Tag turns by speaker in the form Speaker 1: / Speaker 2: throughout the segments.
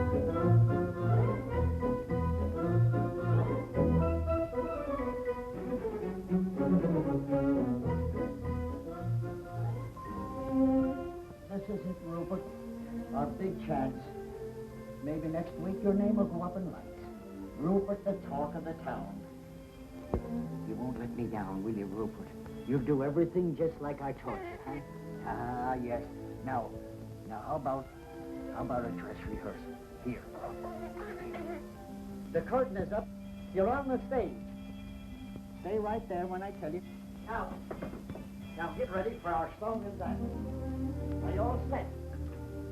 Speaker 1: This isn't Rupert. Our big chance. Maybe next week your name will go up in lights. Rupert, the talk of the town. You won't let me down, will you, Rupert? You'll do everything just like I taught you, huh? Ah, yes. Now, how about a dress rehearsal? Here. The curtain is up. You're on the stage. Stay right there when I tell you. Now get ready for our song and dance. Are you all set?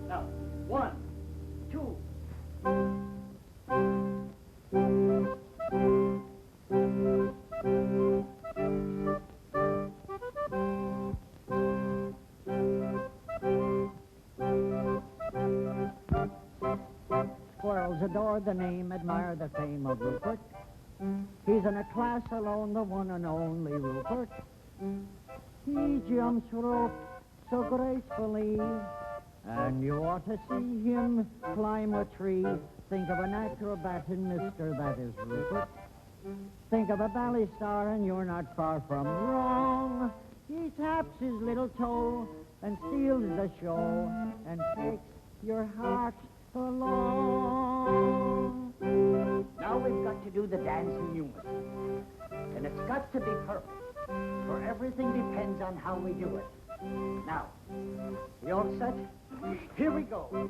Speaker 1: Now, 1, 2. Squirrels adore the name, admire the fame of Rupert. He's in a class alone, the one and only Rupert. He jumps rope so gracefully, and you ought to see him climb a tree. Think of an acrobat in Mister, that is Rupert. Think of a ballet star, and you're not far from wrong. He taps his little toe and steals the show and takes your heart along. Now we've got to do the dance in unison, and it's got to be perfect, for everything depends on how we do it. Now, you all set? Here we go.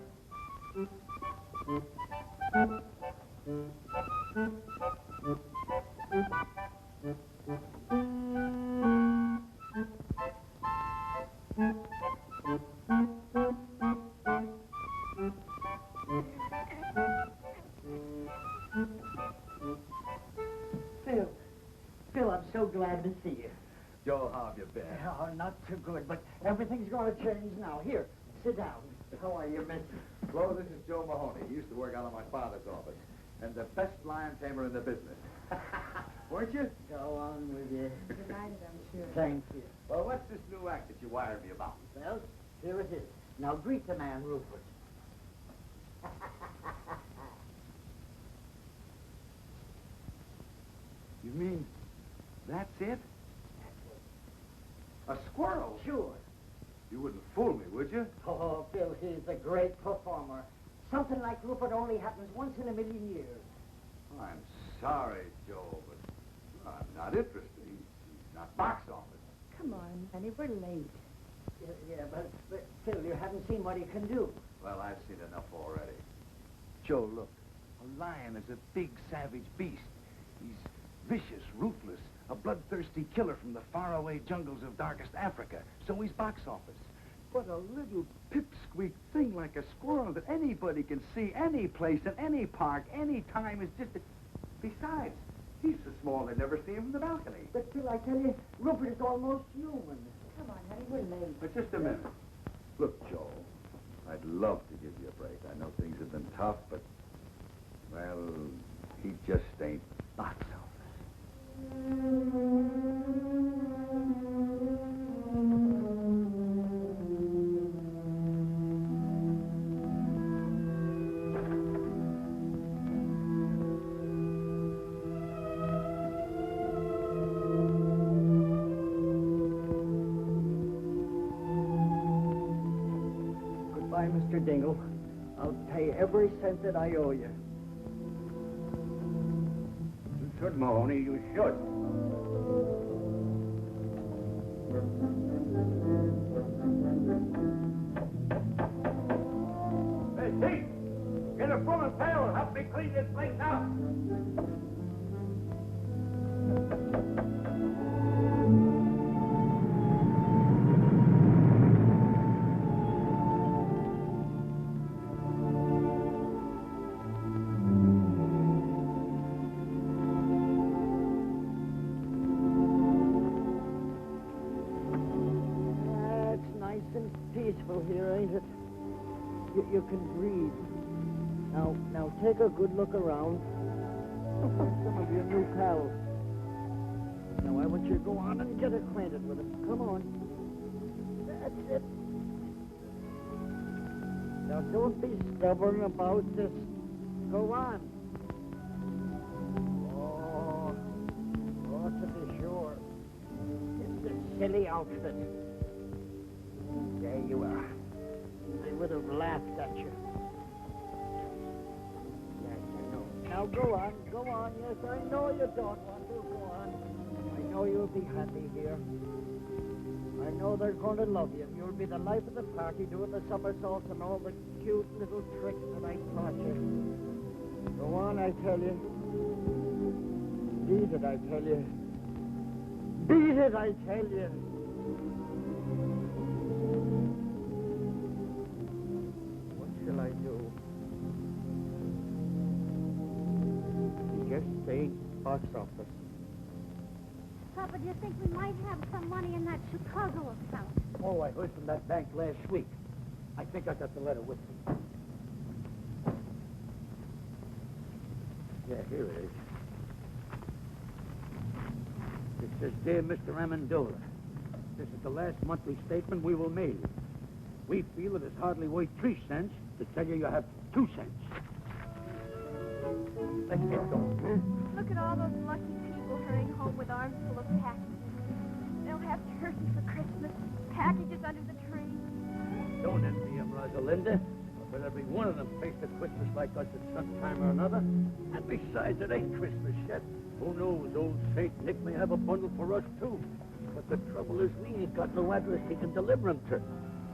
Speaker 1: Phil, I'm so glad to see you.
Speaker 2: Joe, how have you been?
Speaker 1: Oh, not too good, but everything's going to change now. Here, sit down. How are you, mister?
Speaker 2: Flo, this is Joe Mahoney. He used to work out of my father's office. And the best lion tamer in the business. Weren't you?
Speaker 1: Go on with you.
Speaker 3: Delighted, I'm sure.
Speaker 1: Thank you.
Speaker 2: Well, what's this new act that you wired me about?
Speaker 1: Well, here it is. Now greet the man, Rupert.
Speaker 2: You mean that's it? A squirrel?
Speaker 1: Sure.
Speaker 2: You wouldn't fool me, would you?
Speaker 1: Oh, Bill, he's a great performer. Something like Rupert only happens once in a million years.
Speaker 2: I'm sorry, Joe, but I'm not interested. He's not box office.
Speaker 3: Come on, Benny, we're late.
Speaker 1: Yeah, but Phil, you haven't seen what he can do.
Speaker 2: Well, I've seen enough already. Joe, look. A lion is a big, savage beast. He's vicious, ruthless, a bloodthirsty killer from the faraway jungles of darkest Africa. So he's box office. But a little pipsqueak thing like a squirrel that anybody can see any place, in any park, any time is just... Besides, he's so small they'd never see him from the balcony.
Speaker 1: But Phil, I tell you, Rupert is almost human.
Speaker 3: Come on, honey, we're late.
Speaker 2: But just a minute. Look, Joe, I'd love to give you a break. I know things have been tough, but, well, he just ain't box office.
Speaker 1: Goodbye, Mr. Dingle. I'll pay every cent that I owe you.
Speaker 2: You should, Mahoney, you should. Hey, Pete! Get a broom and pail and help me clean this place out!
Speaker 1: Peaceful here, ain't it? You can breathe. Now take a good look around. Some of your new pals. Now I want you to go on and get acquainted with them. Come on. That's it. Now don't be stubborn about this. Go on. Oh, to be sure. It's a silly outfit. There you are. I would have laughed at you. Yes, I know. Now go on. Yes, I know you don't want to. Go on. I know you'll be happy here. I know they're going to love you. You'll be the life of the party, doing the somersaults and all the cute little tricks that I taught you. Go on, I tell you. Beat it, I tell you. Beat it, I tell you. What shall I do? He just stayed box office.
Speaker 4: Papa, do you think we might have some money in that Chicago account?
Speaker 5: Oh, I heard from that bank last week. I think I got the letter with me. Yeah, here it is. It says, Dear Mr. Amendola, this is the last monthly statement we will mail you. We feel it is hardly worth 3 cents to tell you have 2 cents. Let's get going, huh?
Speaker 4: Look at all those lucky people hurrying home with arms full of packages. They'll have turkey for Christmas, packages under the tree.
Speaker 5: Don't envy them, Rosalinda. But every one of them faced a Christmas like us at some time or another. And besides, it ain't Christmas yet. Who knows, old Saint Nick may have a bundle for us, too. But the trouble is we ain't got no address he can deliver them to.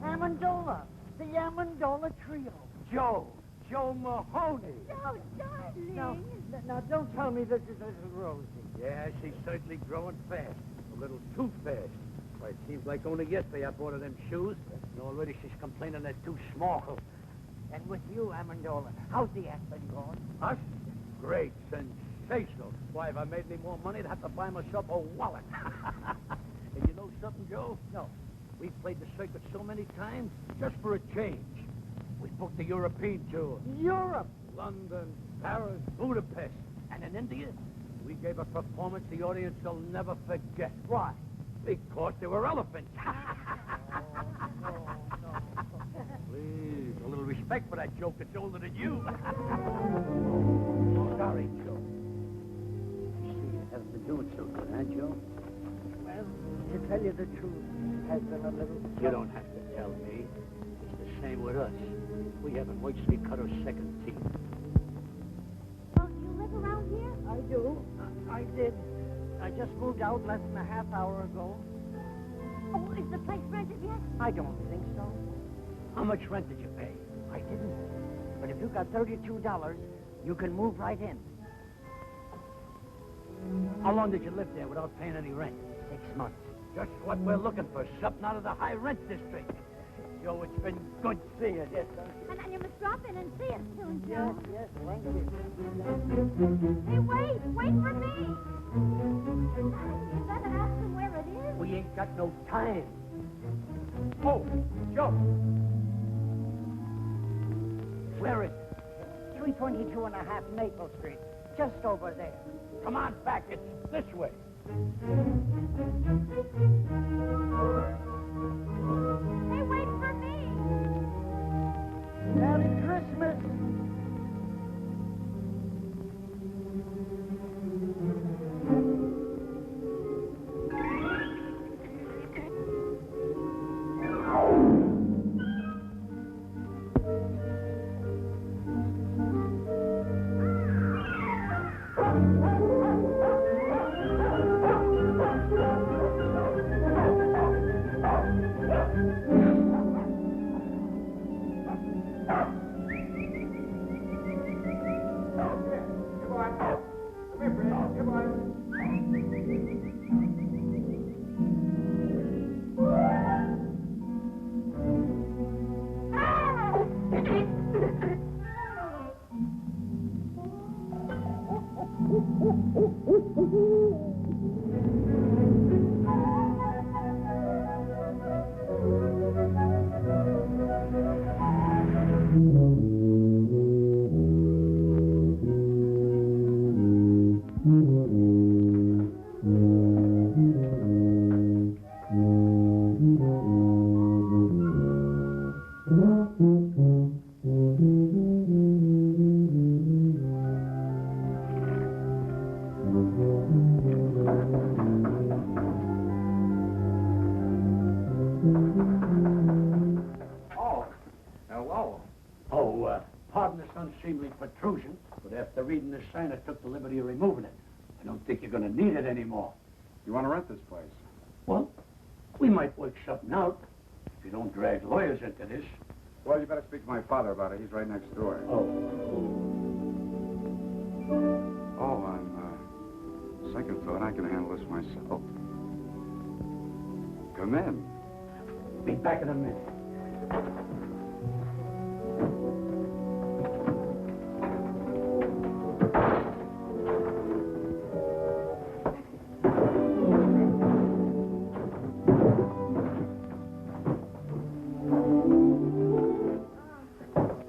Speaker 1: Amendola. The Amendola trio.
Speaker 5: Joe Mahoney.
Speaker 4: Oh, darling.
Speaker 1: Now, don't tell me this is little Rosie.
Speaker 5: Yeah, she's certainly growing fast. A little too fast. Why, it seems like only yesterday I bought her them shoes. And already she's complaining they're too small.
Speaker 1: And with you, Amendola, how's the act been going?
Speaker 5: Us? Great, sensational. Why, if I made any more money, I'd have to buy myself a wallet. And you know something, Joe?
Speaker 1: No.
Speaker 5: We've played the circuit so many times, just for a change. We booked the European tour.
Speaker 1: Europe?
Speaker 5: London, Paris, Budapest. And in India, we gave a performance the audience will never forget.
Speaker 1: Why?
Speaker 5: Because there were elephants.
Speaker 1: No.
Speaker 5: Please, a little respect for that joke. It's older than you. Sorry, Joe. You see, you haven't been doing so good, huh, Joe?
Speaker 1: Well, to tell you the truth, it has been a little...
Speaker 5: You don't have to tell me. It's the same with us. We haven't virtually cut our second teeth.
Speaker 4: Don't you live around here?
Speaker 1: I do. I did. I just moved out less than a half hour ago.
Speaker 4: Oh, is the place rented yet?
Speaker 1: I don't think so.
Speaker 5: How much rent did you pay?
Speaker 1: I didn't. But if you got $32, you can move right in.
Speaker 5: How long did you live there without paying any rent?
Speaker 1: 6 months.
Speaker 5: Just what we're looking for, something out of the high rent district. Joe, it's been good seeing you. Yes, sir.
Speaker 4: And you must drop in and see us soon, Joe.
Speaker 1: Yes, thank you.
Speaker 4: Hey, wait for me. You better ask him where it is.
Speaker 5: We ain't got no time. Oh, Joe. Where is it?
Speaker 1: 322 and a half Maple Street. Just over there.
Speaker 5: Come on back. It's this way.
Speaker 4: Hey, wait for me.
Speaker 1: Merry Christmas.
Speaker 5: unseemly protrusion, but after reading the sign, I took the liberty of removing it. I don't think you're going to need it anymore.
Speaker 2: You want to rent this place?
Speaker 5: Well, we might work something out if you don't drag lawyers into this.
Speaker 2: Well, you better speak to my father about it. He's right next door.
Speaker 5: Oh.
Speaker 2: Oh, on second thought, I can handle this myself. Come in.
Speaker 5: Be back in a minute.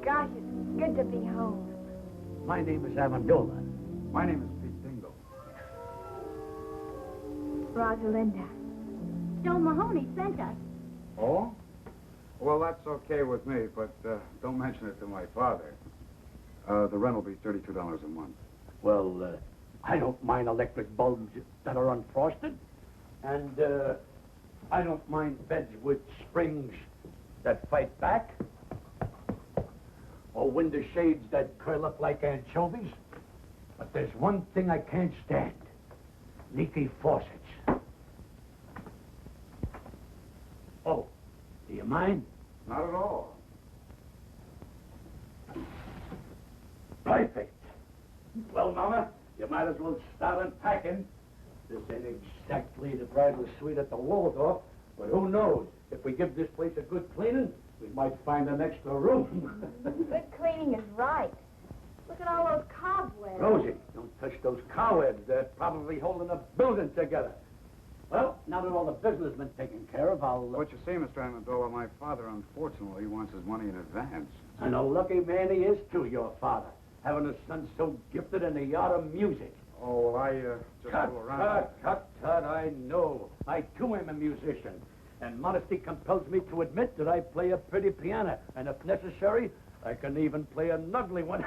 Speaker 4: Gosh, it's good to be home.
Speaker 5: My name is Amendola.
Speaker 2: My name is Dingle.
Speaker 4: Rosalinda.
Speaker 3: So Mahoney sent us.
Speaker 2: Oh? Well, that's okay with me, but don't mention it to my father. The rent will be $32 a month.
Speaker 5: Well, I don't mind electric bulbs that are unfrosted. And I don't mind beds with springs that fight back. Or window shades that curl up like anchovies. But there's one thing I can't stand. Leaky faucets. Oh, do you mind?
Speaker 2: Not at all.
Speaker 5: Perfect. Well, Mama, you might as well start unpacking. This ain't exactly the bridal suite at the Waldorf, but who knows? If we give this place a good cleaning, we might find an extra room.
Speaker 4: Good cleaning is right. Look at all those cobwebs.
Speaker 5: Rosie, don't touch those cobwebs. They're probably holding a building together. Well, now that all the business has been taken care of, I'll...
Speaker 2: What you see, Mr. Amendola, my father, unfortunately, wants his money in advance.
Speaker 5: And a lucky man he is, too, your father. Having a son so gifted in the art of music.
Speaker 2: Oh, well, I just fool around.
Speaker 5: Cut, I know. I, too, am a musician. And modesty compels me to admit that I play a pretty piano. And if necessary, I can even play an ugly one.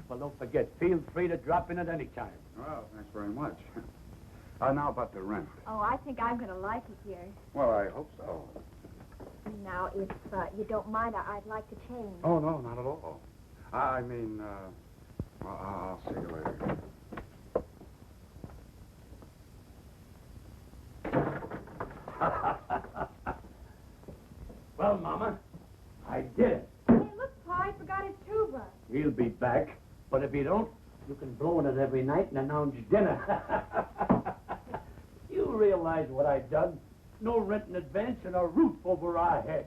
Speaker 5: Well, don't forget, feel free to drop in at any time.
Speaker 2: Well, thanks very much. Now about the rent.
Speaker 4: Oh, I think I'm going to like it here.
Speaker 2: Well, I hope so.
Speaker 4: Now, if you don't mind, I'd like to change.
Speaker 2: Oh, no, not at all. I mean, well, I'll see you later.
Speaker 5: Well, Mama, I did it.
Speaker 4: Hey, look, Pa, I forgot his tuba.
Speaker 5: He'll be back. But if you don't, you can blow in it every night and announce dinner. You realize what I've done? No rent in advance and a roof over our heads.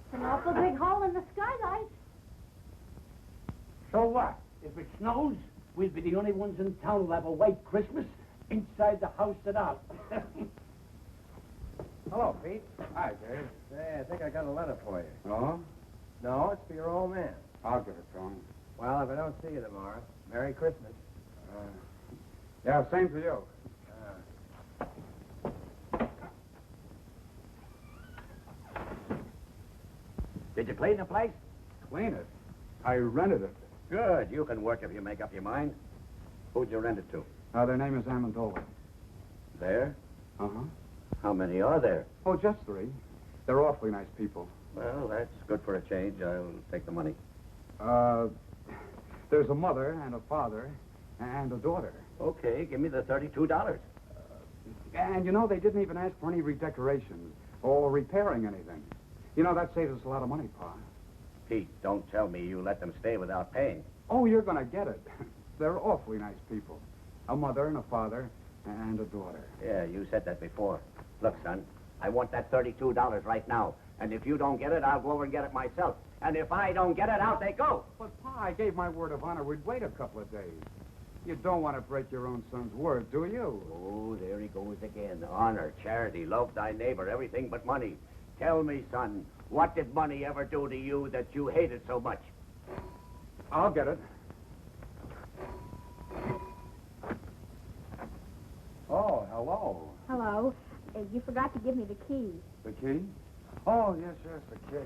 Speaker 3: It's an awful big hole in the skylight.
Speaker 5: So what? If it snows, we'll be the only ones in town who'll have a white Christmas inside the house and out.
Speaker 6: Hello, Pete.
Speaker 2: Hi, Dave.
Speaker 6: Say, I think I got a letter for you.
Speaker 2: Oh?
Speaker 6: No, it's for your old man.
Speaker 2: I'll give it to him.
Speaker 6: Well, if I don't see you tomorrow, Merry Christmas.
Speaker 2: Yeah, same for you.
Speaker 5: Did you clean the place?
Speaker 2: Clean it. I rented it.
Speaker 5: Good. You can work if you make up your mind. Who'd you rent it to?
Speaker 2: Their name is Amendola.
Speaker 5: There?
Speaker 2: Uh-huh.
Speaker 5: How many are there?
Speaker 2: Oh, just 3. They're awfully nice people.
Speaker 5: Well, that's good for a change. I'll take the money.
Speaker 2: There's a mother and a father and a daughter.
Speaker 5: Okay, give me the $32.
Speaker 2: And, you know, they didn't even ask for any redecorations or repairing anything. You know, that saves us a lot of money, Pa.
Speaker 5: Pete, don't tell me you let them stay without paying.
Speaker 2: Oh, you're going to get it. They're awfully nice people. A mother and a father and a daughter.
Speaker 5: Yeah, you said that before. Look, son, I want that $32 right now. And if you don't get it, I'll go over and get it myself. And if I don't get it, out they go.
Speaker 2: But, Pa, I gave my word of honor we'd wait a couple of days. You don't want to break your own son's word, do you?
Speaker 5: Oh, there he goes again. Honor, charity, love thy neighbor, everything but money. Tell me, son, what did money ever do to you that you hated so much?
Speaker 2: I'll get it. Oh, hello.
Speaker 4: Hello. You forgot to give me the key.
Speaker 2: The key? Oh, yes, the key.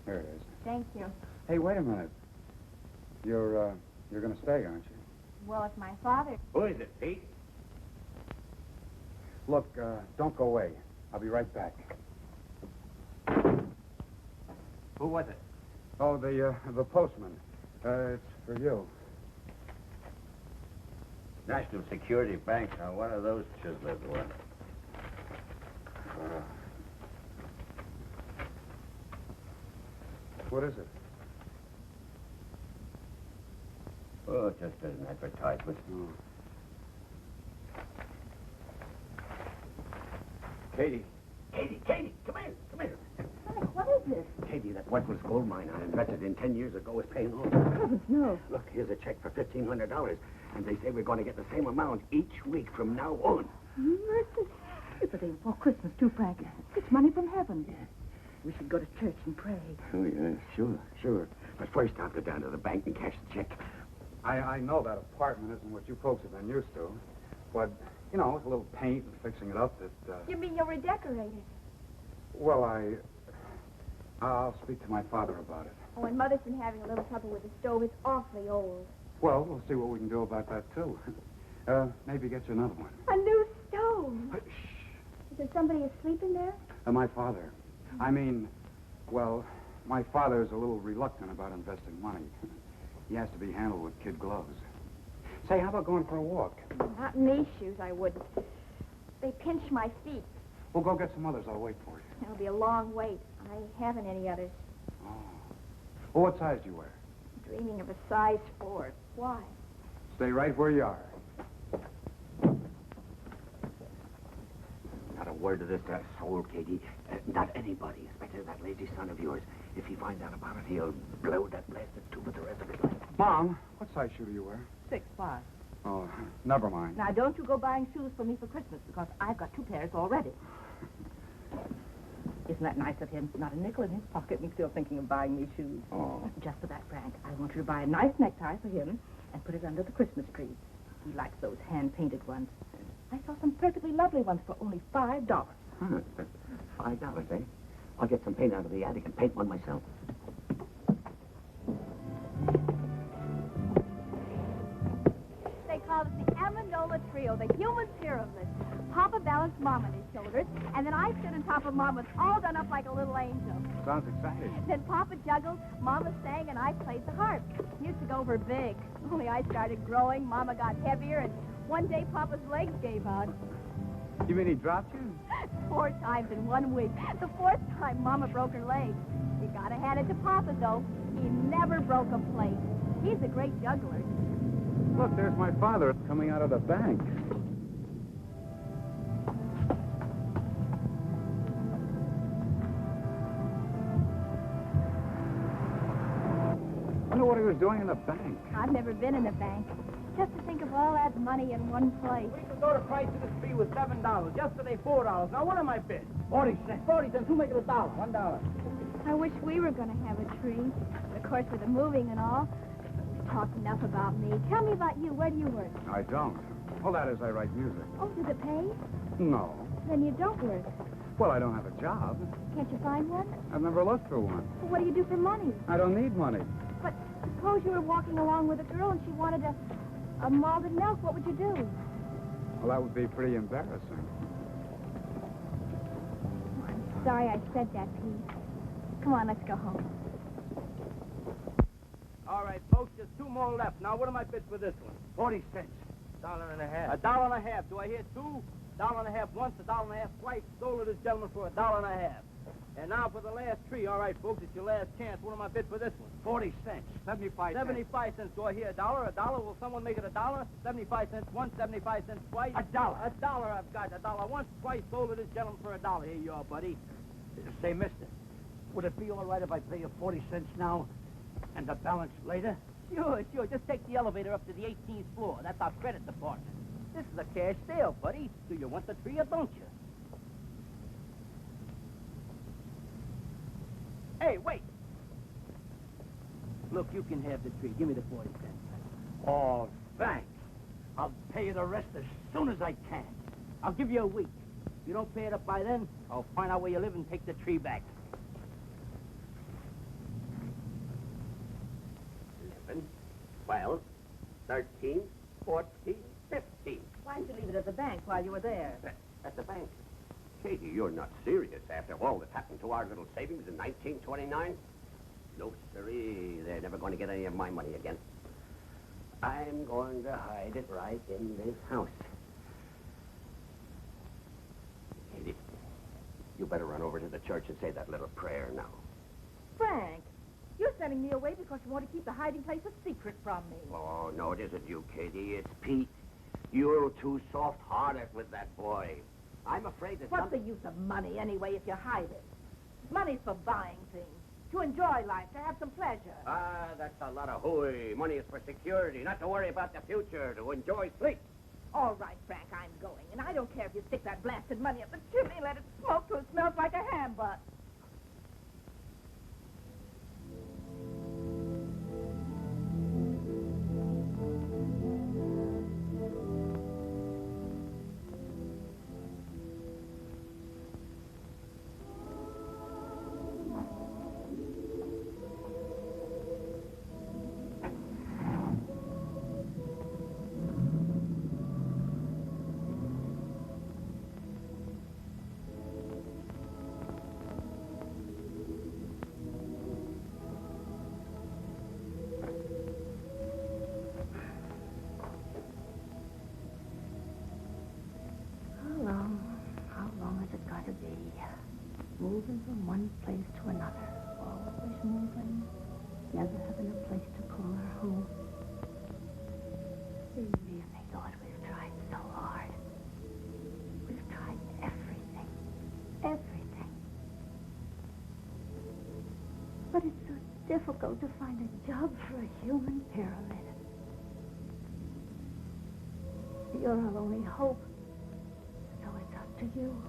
Speaker 2: Here it is.
Speaker 4: Thank you.
Speaker 2: Hey, wait a minute. You're going to stay, aren't you?
Speaker 4: Well, if my father...
Speaker 5: Who is it, Pete?
Speaker 2: Look, don't go away. I'll be right back.
Speaker 6: Who was it?
Speaker 7: Oh, the postman. It's for you.
Speaker 5: National Security Bank. Now, what are those chiseled ones?
Speaker 7: What is it?
Speaker 5: Oh, just an advertisement.
Speaker 7: Oh.
Speaker 5: Katie, come here.
Speaker 3: Frank, what is this?
Speaker 5: Katie, that worthless gold mine I invested in 10 years ago is paying off.
Speaker 3: Heavens, no.
Speaker 5: Look, here's a check for $1,500, and they say we're going to get the same amount each week from now on.
Speaker 3: Mercy. It's the day before Christmas, too, Frank. It's money from heaven. We should go to church and pray.
Speaker 5: Oh, yeah, sure. But first, I'll go down to the bank and cash the check.
Speaker 7: I know that apartment isn't what you folks have been used to. But, you know, with a little paint and fixing it up,
Speaker 4: You mean you'll redecorate it?
Speaker 7: Well, I'll speak to my father about it.
Speaker 4: Oh, and Mother's been having a little trouble with the stove. It's awfully old.
Speaker 7: Well, we'll see what we can do about that, too. Maybe get you another one.
Speaker 4: A new stove.
Speaker 7: Shh.
Speaker 4: Is there somebody asleep in there?
Speaker 7: My father. I mean, well, my father's a little reluctant about investing money. He has to be handled with kid gloves. Say, how about going for a walk?
Speaker 4: Not in these shoes, I wouldn't. They pinch my feet.
Speaker 7: We'll go get some others. I'll wait for you.
Speaker 4: It'll be a long wait. I haven't any others.
Speaker 7: Oh. Well, what size do you wear?
Speaker 4: Dreaming of a size 4. Why?
Speaker 7: Stay right where you are.
Speaker 5: Not a word of this to a soul, Katie. Not anybody, especially that lazy son of yours. If he finds out about it, he'll blow that blasted tube for the rest of his life.
Speaker 7: Mom, what size shoe do you wear?
Speaker 3: 6'5".
Speaker 7: Oh, never mind.
Speaker 3: Now, don't you go buying shoes for me for Christmas, because I've got 2 pairs already. Isn't that nice of him? Not a nickel in his pocket and still thinking of buying me shoes.
Speaker 5: Oh.
Speaker 3: Just for that, Frank, I want you to buy a nice necktie for him and put it under the Christmas tree. He likes those hand-painted ones. I saw some perfectly lovely ones for only $5.
Speaker 5: Huh, that's $5, eh? I'll get some paint out of the attic and paint one myself.
Speaker 4: They call it the Amendola Trio, the human pyramid. Papa balanced Mom on his shoulders, and then I stood on top of Mama, all done up like a little angel.
Speaker 7: Sounds exciting.
Speaker 4: Then Papa juggled, Mama sang, and I played the harp. He used to go for big. Only I started growing, Mama got heavier, and one day Papa's legs gave out.
Speaker 7: You mean he dropped you?
Speaker 4: 4 times in 1 week. The 4th time, Mama broke her leg. You gotta hand it to Papa, though. He never broke a plate. He's a great juggler.
Speaker 7: Look, there's my father coming out of the bank. I wonder what he was doing in the bank.
Speaker 4: I've never been in a bank. Just to think of all that money in one place.
Speaker 8: We could go to price of the tree with $7. Yesterday, $4. Now, what am I bid? 40 cents. 40 cents. Who make it $1? $1.
Speaker 4: I wish we were going to have a tree. Of course, with the moving and all. We've talked enough about me. Tell me about you. Where do you work?
Speaker 7: I don't. Well, that is, I write music.
Speaker 4: Oh, does it pay?
Speaker 7: No.
Speaker 4: Then you don't work.
Speaker 7: Well, I don't have a job.
Speaker 4: Can't you find one?
Speaker 7: I've never looked for one.
Speaker 4: Well, what do you do for money?
Speaker 7: I don't need money.
Speaker 4: But suppose you were walking along with a girl and she wanted a malted milk. What would you do?
Speaker 7: Well, that would be pretty embarrassing.
Speaker 4: Oh, I'm sorry I said that, Pete. Come on, let's go home.
Speaker 8: All right, folks, there's 2 more left. Now, what am I bid for this one?
Speaker 5: 40 cents.
Speaker 8: $1.50. $1.50. Do I hear 2? $1.50 once, $1.50 twice. Sold to this gentleman for $1.50. And now for the last tree. All right, folks, it's your last chance. What am I bid for this one?
Speaker 5: 40 cents. 75 cents.
Speaker 8: 75 cents. Do I hear $1? $1? Will someone make it $1? 75 cents once, 75 cents twice.
Speaker 5: $1.
Speaker 8: $1 I've got. $1 once, twice. Sold to this gentleman for $1. Here you are, buddy.
Speaker 5: Say, mister, would it be all right if I pay you 40 cents now and the balance later?
Speaker 8: Sure. Just take the elevator up to the 18th floor. That's our credit department. This is a cash sale, buddy. Do you want the tree or don't you? Hey, wait. Look, you can have the tree. Give me the 40 cents.
Speaker 5: Oh, thanks. I'll pay you the rest as soon as I can.
Speaker 8: I'll give you a week. If you don't pay it up by then, I'll find out where you live and take the tree back.
Speaker 5: 11, 12, 13, 14, 15.
Speaker 3: Why didn't you leave it at the bank while you were there?
Speaker 5: At the bank. Katie, you're not serious after all that's happened to our little savings in 1929?
Speaker 9: No, sirree. They're never going to get any of my money again. I'm going to hide it right in this house. Katie, you better run over to the church and say that little prayer now.
Speaker 3: Frank, you're sending me away because you want to keep the hiding place a secret from me.
Speaker 9: Oh, no, it isn't you, Katie. It's Pete. You're too soft-hearted with that boy. I'm afraid that
Speaker 3: What's the use of money, anyway, if you hide it? Money's for buying things, to enjoy life, to have some pleasure.
Speaker 9: Ah, that's a lot of hooey. Money is for security, not to worry about the future, to enjoy sleep.
Speaker 3: All right, Frank, I'm going. And I don't care if you stick that blasted money up the chimney and let it smoke till it smells like a ham butt. How long is it going to be? Moving from one place to another. Always moving. Never having a place to call our home. We really thought we've tried so hard. We've tried everything. Everything. But it's so difficult to find a job for a human pyramid. You're our only hope. So it's up to you.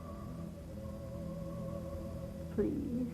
Speaker 3: Please.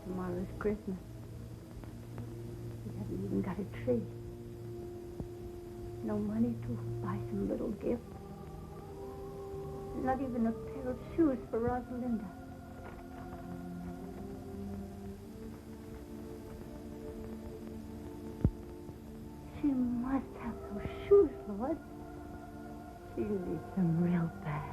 Speaker 3: Tomorrow's Christmas. We haven't even got a tree. No money to buy some little gift. Not even a pair of shoes for Rosalinda. She must have those shoes, Lord. She needs them real bad.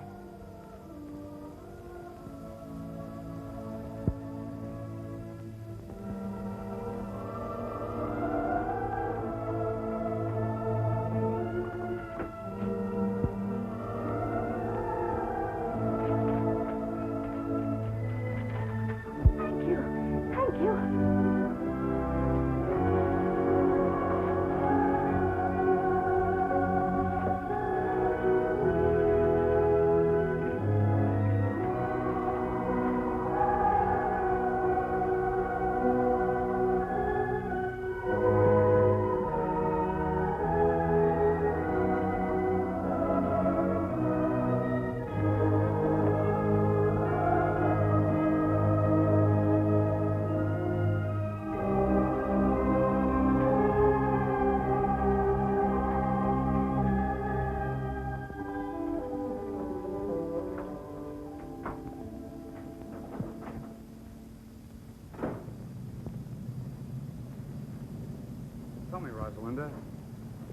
Speaker 7: Tell me, Rosalinda,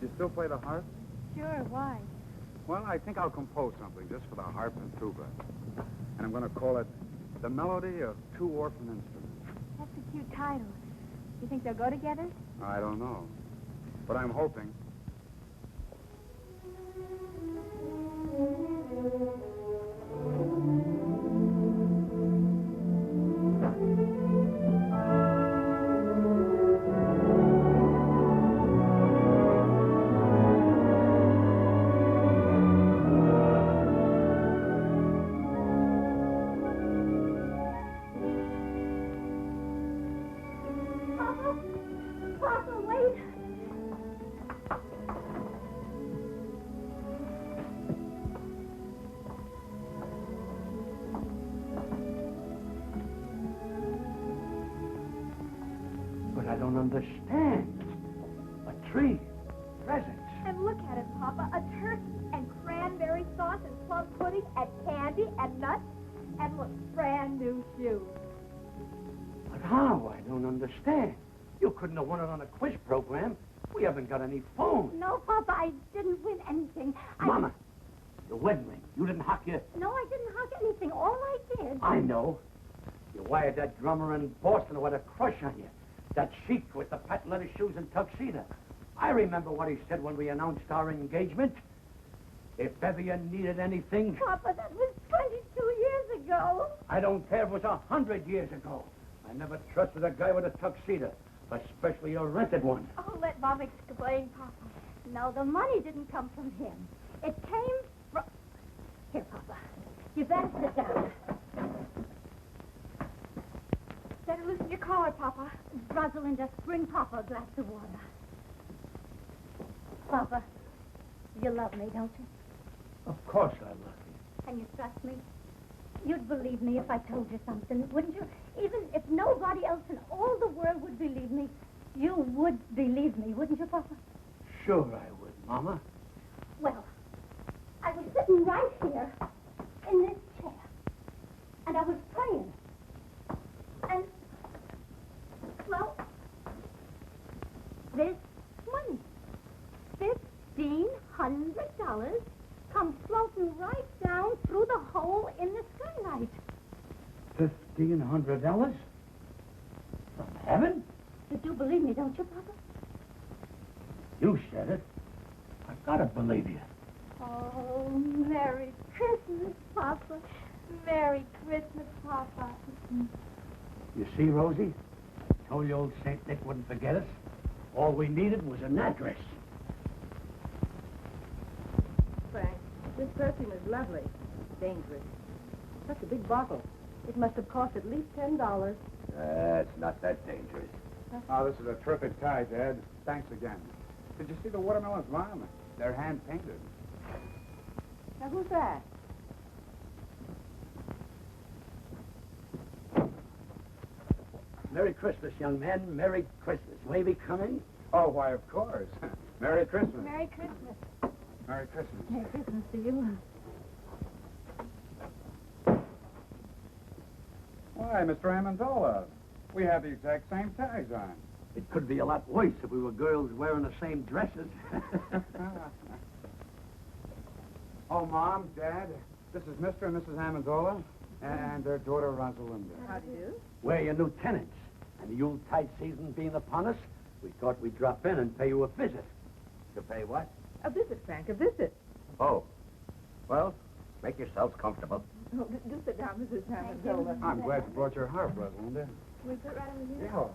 Speaker 7: You still play the harp?
Speaker 4: Sure, why?
Speaker 7: Well, I think I'll compose something just for the harp and tuba. And I'm going to call it The Melody of Two Orphan Instruments.
Speaker 4: That's a cute title. You think they'll go together?
Speaker 7: I don't know. But I'm hoping.
Speaker 4: Papa, wait.
Speaker 5: But I don't understand. A tree, presents.
Speaker 4: And look at it, Papa. A turkey and cranberry sauce and plum pudding and candy and nuts. And look, brand new shoes.
Speaker 5: But how? I don't understand. You couldn't have won it on a quiz program. We haven't got any phone.
Speaker 4: No, Papa, I didn't win anything.
Speaker 5: Mama, the wedding ring. You didn't hock your...
Speaker 4: No, I didn't hug anything. All I did...
Speaker 5: I know. You wired that drummer in Boston with a crush on you. That sheik with the patent leather shoes and tuxedo. I remember what he said when we announced our engagement. If ever you needed anything...
Speaker 4: Papa, that was 22 years ago.
Speaker 5: I don't care if it was 100 years ago. I never trusted a guy with a tuxedo, especially a rented one.
Speaker 4: Oh, let Mom explain, Papa. No, the money didn't come from him. It came from... Here, Papa. You better sit down. Better loosen your collar, Papa. Rosalinda, bring Papa a glass of water. Papa, you love me, don't you?
Speaker 5: Of course I love you.
Speaker 4: Can you trust me? You'd believe me if I told you something, wouldn't you? Even if nobody else in all the world would believe me, you would believe me, wouldn't you, Papa?
Speaker 5: Sure I would, Mama.
Speaker 4: Well, I was sitting right here in this chair, and I was praying. And, well, this money, $1,500, comes floating right down through the hole in the skylight.
Speaker 5: $1,500? From heaven?
Speaker 4: You do believe me, don't you, Papa?
Speaker 5: You said it. I've got to believe you.
Speaker 4: Oh, Merry Christmas, Papa. Merry Christmas, Papa.
Speaker 5: You see, Rosie? I told you old St. Nick wouldn't forget us. All we needed was an address.
Speaker 3: Frank, this perfume is lovely. Dangerous. Such a big bottle. It must have cost at least $10.
Speaker 9: It's not that dangerous.
Speaker 7: Oh, this is a terrific tie, Dad. Thanks again. Did you see the watermelons, Mom? They're hand-painted.
Speaker 3: Now, who's that?
Speaker 5: Merry Christmas, young man. Merry Christmas. May we come in?
Speaker 7: Oh, why, of course. Merry Christmas.
Speaker 4: Merry Christmas.
Speaker 7: Merry Christmas.
Speaker 3: Merry Christmas to you.
Speaker 7: Why, Mr. Amendola, we have the exact same tags on.
Speaker 5: It could be a lot worse if we were girls wearing the same dresses.
Speaker 7: Oh, Mom, Dad, this is Mr. and Mrs. Amendola and their daughter, Rosalinda.
Speaker 3: How do you do?
Speaker 5: We're your new tenants. And the Yuletide season being upon us, we thought we'd drop in and pay you a visit.
Speaker 9: To pay what?
Speaker 3: A visit, Frank, a visit.
Speaker 9: Oh. Well, make yourselves comfortable.
Speaker 3: Oh, do sit down, Mrs. Amendola.
Speaker 7: I'm glad you brought your harp, Rosalinda.
Speaker 4: We put it right over here?
Speaker 7: Yeah.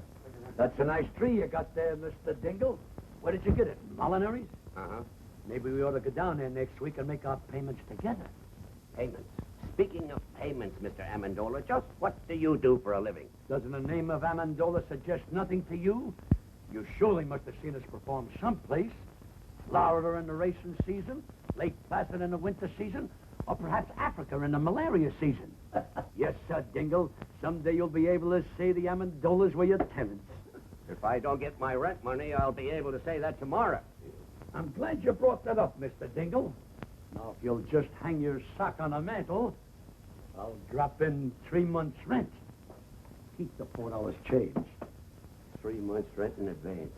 Speaker 5: That's a nice tree you got there, Mr. Dingle. Where did you get it? Molinary's?
Speaker 9: Uh-huh.
Speaker 5: Maybe we ought to go down there next week and make our payments together.
Speaker 9: Payments. Speaking of payments, Mr. Amendola, just what do you do for a living?
Speaker 5: Doesn't the name of Amendola suggest nothing to you? You surely must have seen us perform someplace. Florida in the racing season, Lake Placid in the winter season, or perhaps Africa in the malaria season. Yes, sir, Dingle. Someday you'll be able to say the Amendolas were your tenants.
Speaker 9: If I don't get my rent money, I'll be able to say that tomorrow.
Speaker 5: I'm glad you brought that up, Mr. Dingle. Now, if you'll just hang your sock on the mantle, I'll drop in 3 months' rent. Keep the $4 change.
Speaker 9: 3 months' rent in advance.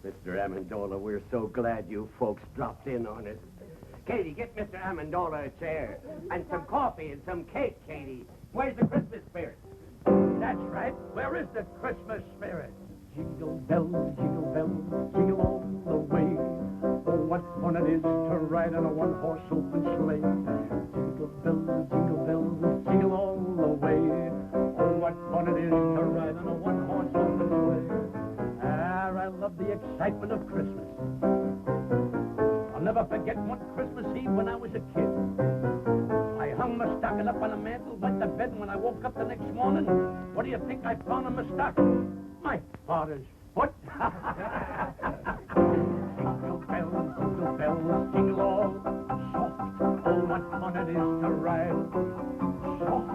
Speaker 9: Mr. Amendola, we're so glad you folks dropped in on us. Katie, get Mr. Amendola a chair. And some coffee and some cake, Katie. Where's the Christmas spirit?
Speaker 5: That's right. Where is the Christmas spirit? Jingle bells, jingle all the way. Oh, what fun it is to ride on a one-horse open sleigh. Jingle bells, jingle all the way. Oh, what fun it is to ride on a one-horse open sleigh. Ah, I love the excitement of Christmas. I'll never forget one Christmas Eve when I was a kid. I hung my stocking up on a mantle, went to bed, and when I woke up the next morning, what do you think I found on my stocking? My father's foot. Jingle bells, jingle all soft. Oh, what fun it is to ride soft.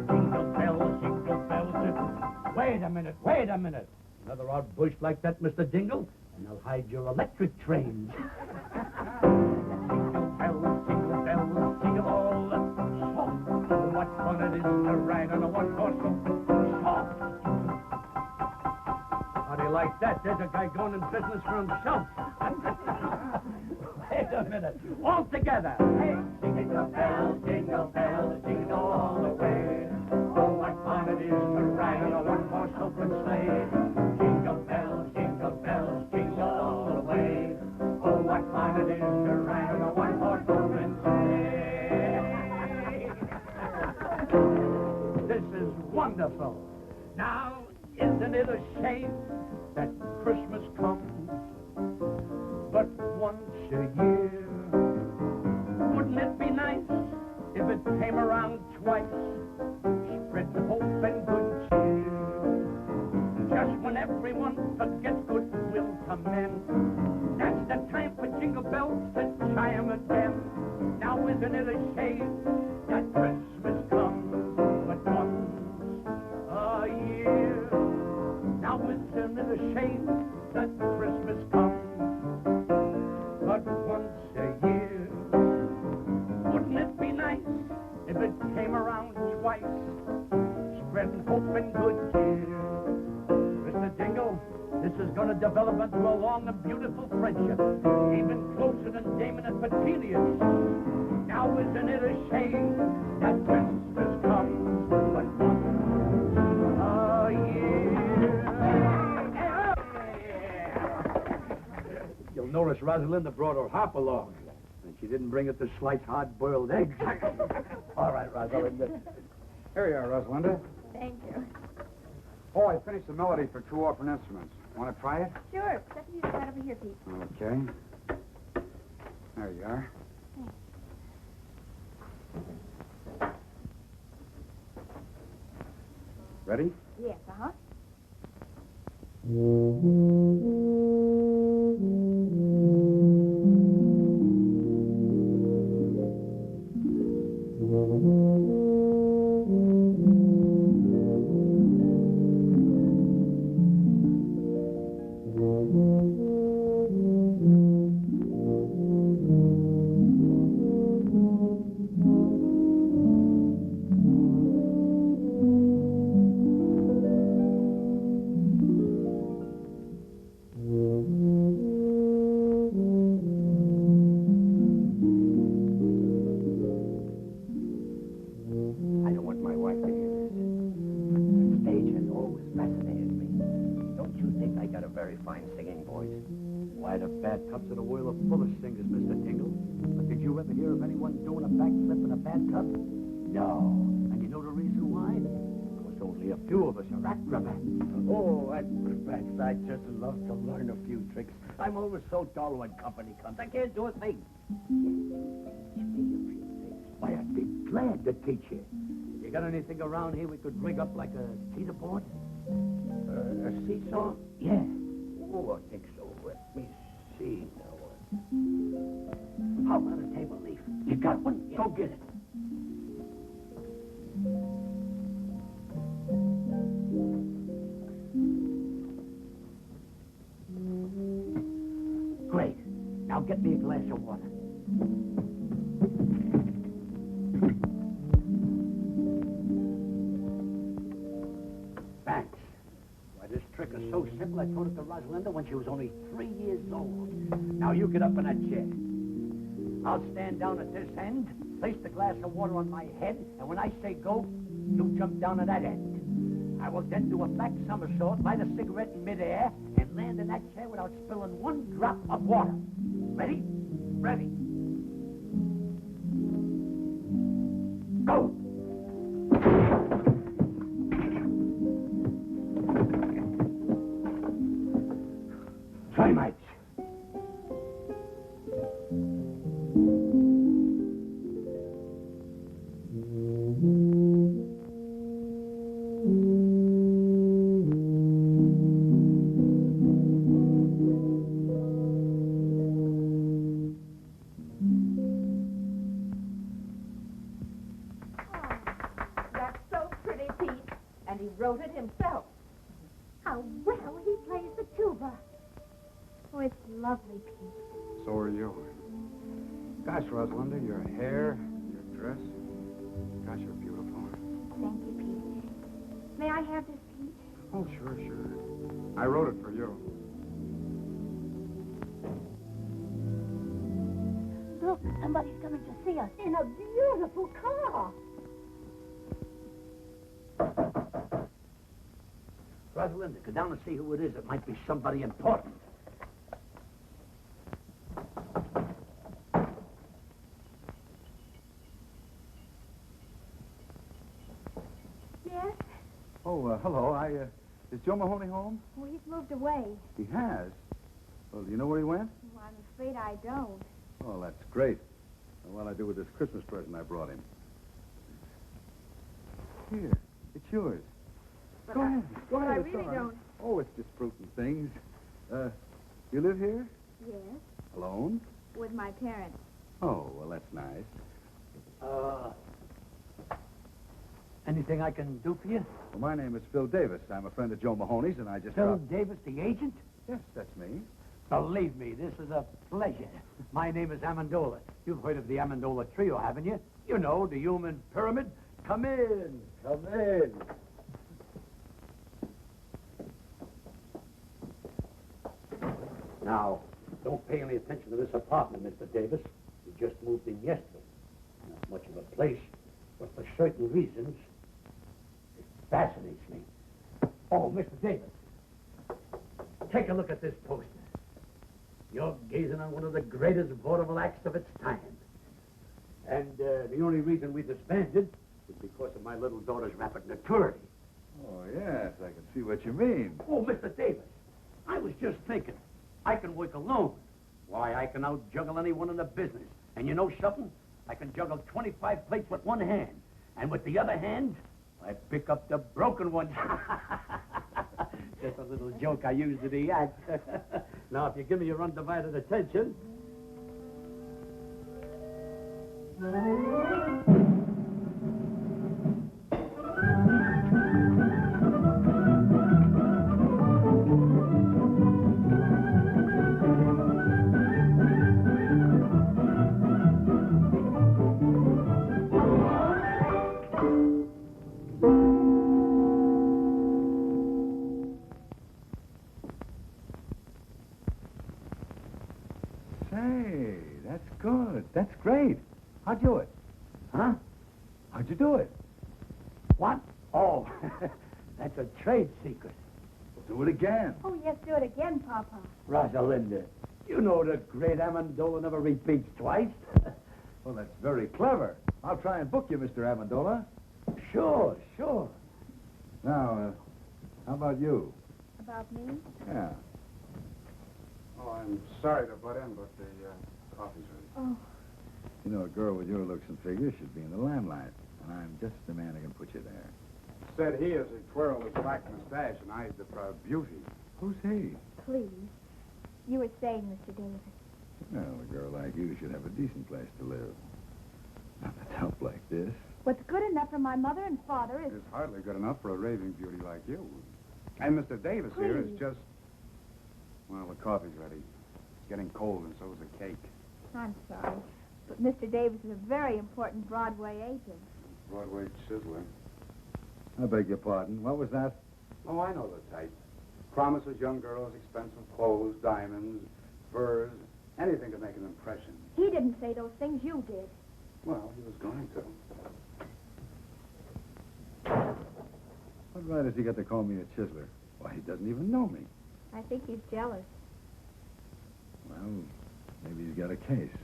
Speaker 5: Jingle bells. Wait a minute. Another odd bush like that, Mr. Dingle, and I'll hide your electric trains. Jingle bells, jingle all soft. Oh, what fun it is to ride on a one-horse open soft. How do you like that? There's a guy going in business for himself. Wait a minute. All together. Hey, jingle bells, jingle all the way. Oh, what fun it is to ride on a one-horse open sleigh. Jingle bells, jingle all the way. Oh, what fun it is to ride on a one-horse open sleigh. This is wonderful. Now, isn't it a shame that Christmas comes but once a year? Wouldn't it be nice if it came around twice, spreading hope and good cheer? Just when everyone forgets goodwill to men, that's the time for jingle bells to chime again. Now isn't it a shame that Christmas comes but once a year? Now isn't it a shame that Christmas comes but once a year? Wouldn't it be nice if it came around twice, spreading hope and good cheer? Mr. Dingle, this is going to develop into a long and beautiful friendship, even closer than Damon and Petilius. Now isn't it a shame that Christmas comes but once a year? You'll notice Rosalinda brought her hop along, and she didn't bring it to slice hard-boiled eggs. All right, Rosalinda.
Speaker 7: Here you are, Rosalinda.
Speaker 4: Thank you.
Speaker 7: Oh, I finished the melody for two orphan instruments. Want to try it?
Speaker 4: Sure. Set the music right over here, Pete.
Speaker 7: Okay. There you are. Ready?
Speaker 4: Yes, uh-huh.
Speaker 5: Bathtubs in the world are full of singers, Mr. Dingle. But did you ever hear of anyone doing a backflip in a bathtub? No. And you know the reason why? Because only a few of us are acrobats. Oh, acrobats. I'd just love to learn a few tricks. I'm always so dull when company comes. I can't do a thing. Why, I'd be glad to teach you. You got anything around here we could rig up like a teeter board? A seesaw? Yeah. Oh, I think so. Let me see now. How about a table leaf? You got one? Go get it. Great. Now get me a glass of water. Thanks. Why, this trick is so simple. I taught it to Rosalinda when she was only 3 years old. Now you get up in that chair. I'll stand down at this end, place the glass of water on my head, and when I say go, you jump down at that end. I will then do a back somersault, light a cigarette in midair, and land in that chair without spilling one drop of water. Ready? Ready. Go! Try, mates.
Speaker 3: Wrote it himself.
Speaker 4: How well he plays the tuba. Oh, it's lovely, Pete.
Speaker 7: So are you. Gosh, Rosalinda, your hair, your dress. Gosh, you're beautiful.
Speaker 4: Thank you, Pete. May I have this, Pete?
Speaker 7: Oh, sure, sure. I wrote it for you.
Speaker 4: Look, somebody's coming to see us in a beautiful car.
Speaker 5: Rosalinda, go down and see who it is. It might be somebody important.
Speaker 4: Yes?
Speaker 2: Oh, hello. Is Joe Mahoney home?
Speaker 4: Well, he's moved away.
Speaker 2: He has? Well, do you know where he went?
Speaker 4: Well, I'm afraid I don't.
Speaker 2: Oh, that's great. What will I do with this Christmas present I brought him? Here, it's yours. Go ahead. Go ahead.
Speaker 4: I
Speaker 2: it's
Speaker 4: really
Speaker 2: all right.
Speaker 4: don't.
Speaker 2: Oh, it's just fruit and things. You live here?
Speaker 4: Yes?
Speaker 2: Alone?
Speaker 4: With my parents.
Speaker 2: Oh, well, that's nice.
Speaker 5: Anything I can do for you?
Speaker 2: Well, my name is Phil Davis. I'm a friend of Joe Mahoney's, and I just...
Speaker 5: Phil Davis, the agent?
Speaker 2: Yes, that's me.
Speaker 5: Believe me, this is a pleasure. My name is Amendola. You've heard of the Amendola trio, haven't you? You know, the human pyramid. Come in. Come in. Now, don't pay any attention to this apartment, Mr. Davis. We just moved in yesterday. Not much of a place, but for certain reasons, it fascinates me. Oh, Mr. Davis, take a look at this poster. You're gazing on one of the greatest vaudeville acts of its time. And the only reason we disbanded was because of my little daughter's rapid maturity.
Speaker 2: Oh, yes, I can see what you mean.
Speaker 5: Oh, Mr. Davis, I was just thinking. I can work alone. Why, I can out-juggle anyone in the business. And you know something? I can juggle 25 plates with one hand. And with the other hand, I pick up the broken ones. Just a little joke I used in the act. Now, if you give me your undivided attention...
Speaker 2: Say, that's good. That's great. How'd you do it?
Speaker 5: Huh?
Speaker 2: How'd you do it?
Speaker 5: What? Oh, that's a trade secret.
Speaker 2: Do it again.
Speaker 4: Oh, yes, do it again, Papa.
Speaker 5: Rosalinda, you know the great Amendola never repeats twice.
Speaker 2: Well, that's very clever. I'll try and book you, Mr. Amendola.
Speaker 5: Sure, sure.
Speaker 2: Now, how about you?
Speaker 4: About me?
Speaker 2: Yeah.
Speaker 7: Oh, I'm sorry to butt in, but the coffee's ready.
Speaker 4: Oh.
Speaker 2: You know, a girl with your looks and figure should be in the limelight. And I'm just the man who can put you there.
Speaker 7: Said he is a twirl his black mustache, and I is the proud beauty.
Speaker 2: Who's he?
Speaker 4: Please. You were saying, Mr. Davis.
Speaker 2: Well, a girl like you should have a decent place to live. Not a dump like this.
Speaker 4: What's good enough for my mother and father is...
Speaker 7: It's hardly good enough for a raving beauty like you. And Mr. Davis here is
Speaker 4: Please.
Speaker 7: just... Well, the coffee's ready. It's getting cold, and so's the cake.
Speaker 4: I'm sorry, but Mr. Davis is a very important Broadway agent.
Speaker 7: Broadway chiseler.
Speaker 2: I beg your pardon. What was that?
Speaker 7: Oh, I know the type. Promises young girls expensive clothes, diamonds, furs, anything to make an impression.
Speaker 4: He didn't say those things, you did.
Speaker 7: Well, he was going to.
Speaker 2: What right has he got to call me a chiseler? Why, he doesn't even know me.
Speaker 4: I think he's jealous.
Speaker 2: Well, maybe he's got a case.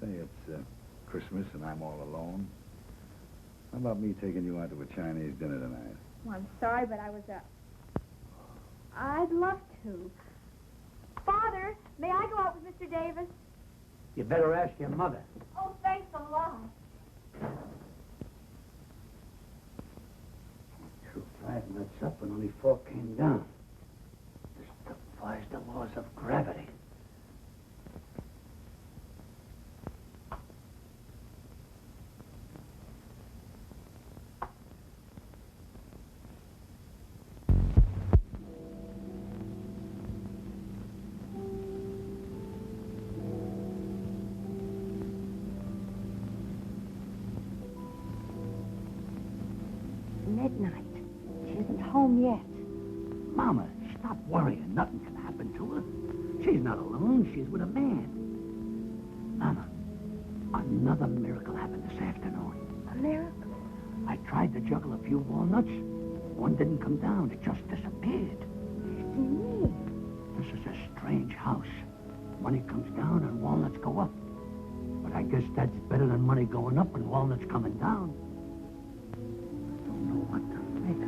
Speaker 2: Say it's Christmas and I'm all alone. How about me taking you out to a Chinese dinner tonight?
Speaker 4: Well, I'm sorry, but I'd love to. Father, may I go out with Mr. Davis?
Speaker 5: You better ask your mother.
Speaker 4: Oh, thanks a lot.
Speaker 5: Two, 5 nuts up and only 4 came down. This defies the laws of gravity.
Speaker 3: Midnight. She isn't home yet.
Speaker 5: Mama, stop worrying. Nothing can happen to her. She's not alone. She's with a man. Mama, another miracle happened this afternoon.
Speaker 3: A miracle?
Speaker 5: I tried to juggle a few walnuts. One didn't come down. It just disappeared.
Speaker 3: Me.
Speaker 5: This is a strange house. Money comes down and walnuts go up. But I guess that's better than money going up and walnuts coming down. I don't know what to think.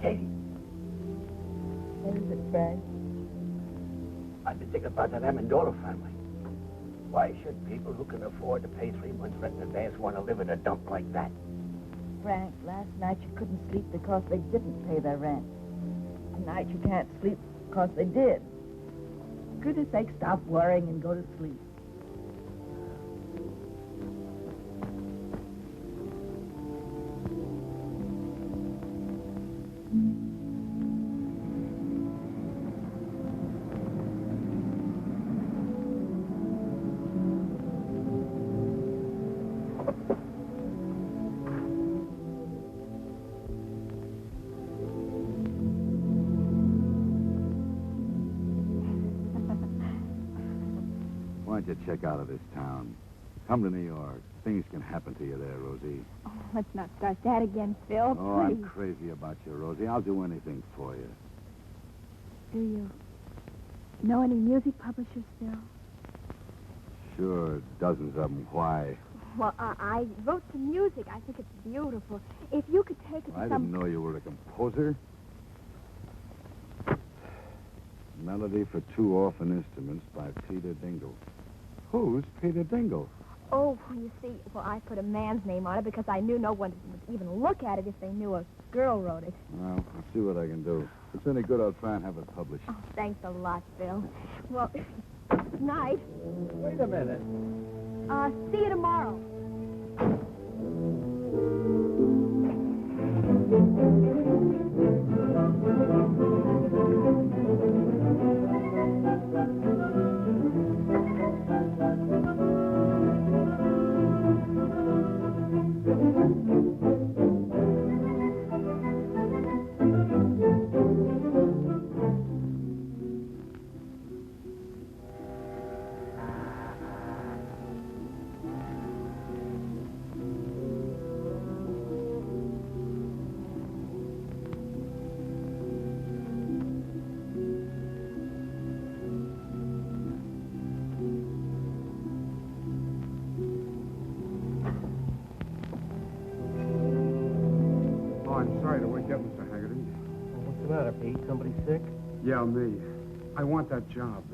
Speaker 5: Katie.
Speaker 3: What is it, Frank?
Speaker 5: I've been thinking about that Amendola family. Why should people who can afford to pay 3 months rent in advance want to live in a dump like that?
Speaker 3: Frank, last night you couldn't sleep because they didn't pay their rent. Tonight you can't sleep because they did. For goodness sake, stop worrying and go to sleep.
Speaker 2: Why don't you check out of this town? Come to New York. Things can happen to you there, Rosie.
Speaker 4: Oh, let's not start that again, Phil.
Speaker 2: Oh,
Speaker 4: please.
Speaker 2: I'm crazy about you, Rosie. I'll do anything for you.
Speaker 4: Do you know any music publishers, Phil?
Speaker 2: Sure, dozens of them. Why?
Speaker 4: Well, I wrote some music. I think it's beautiful. If you could take it to
Speaker 2: I
Speaker 4: some...
Speaker 2: didn't know you were a composer. Melody for 2 orphan instruments by Peter Dingle. Who's Peter Dingle?
Speaker 4: Oh, you see, well, I put a man's name on it because I knew no one would even look at it if they knew a girl wrote it.
Speaker 2: Well, I'll see what I can do. If it's any good, I'll try and have it published.
Speaker 4: Oh, thanks a lot, Phil. Well, night.
Speaker 6: Wait a minute.
Speaker 4: See you tomorrow.
Speaker 7: I'm sorry to wake you up, Mr. Haggerty.
Speaker 6: What's the matter, Pete? Somebody sick?
Speaker 7: Yeah, me. I want that job.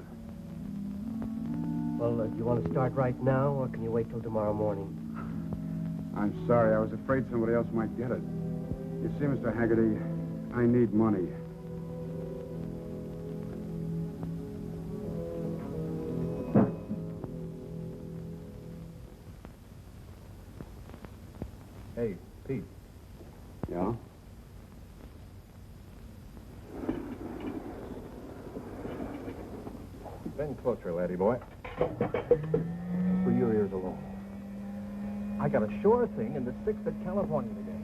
Speaker 6: Well, do you want to start right now, or can you wait till tomorrow morning?
Speaker 7: I'm sorry. I was afraid somebody else might get it. You see, Mr. Haggerty, I need money.
Speaker 10: Pete.
Speaker 7: Yeah?
Speaker 10: Bend closer, laddie boy. And for your ears alone. I got a sure thing in the 6th at California today.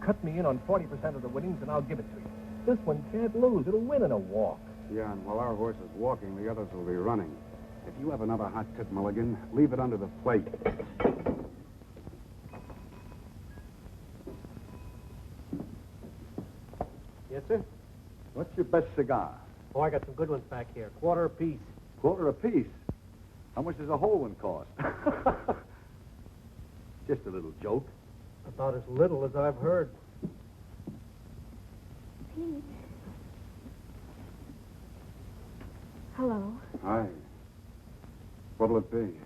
Speaker 10: Cut me in on 40% of the winnings, and I'll give it to you. This one can't lose. It'll win in a walk.
Speaker 7: Yeah, and while our horse is walking, the others will be running. If you have another hot tip, Mulligan, leave it under the plate.
Speaker 6: Yes, sir?
Speaker 2: What's your best cigar?
Speaker 6: Oh, I got some good ones back here. Quarter apiece.
Speaker 2: Quarter apiece. How much does a whole one cost? Just a little joke.
Speaker 6: About as little as I've heard.
Speaker 4: Pete. Hello.
Speaker 7: Hi. What'll it be?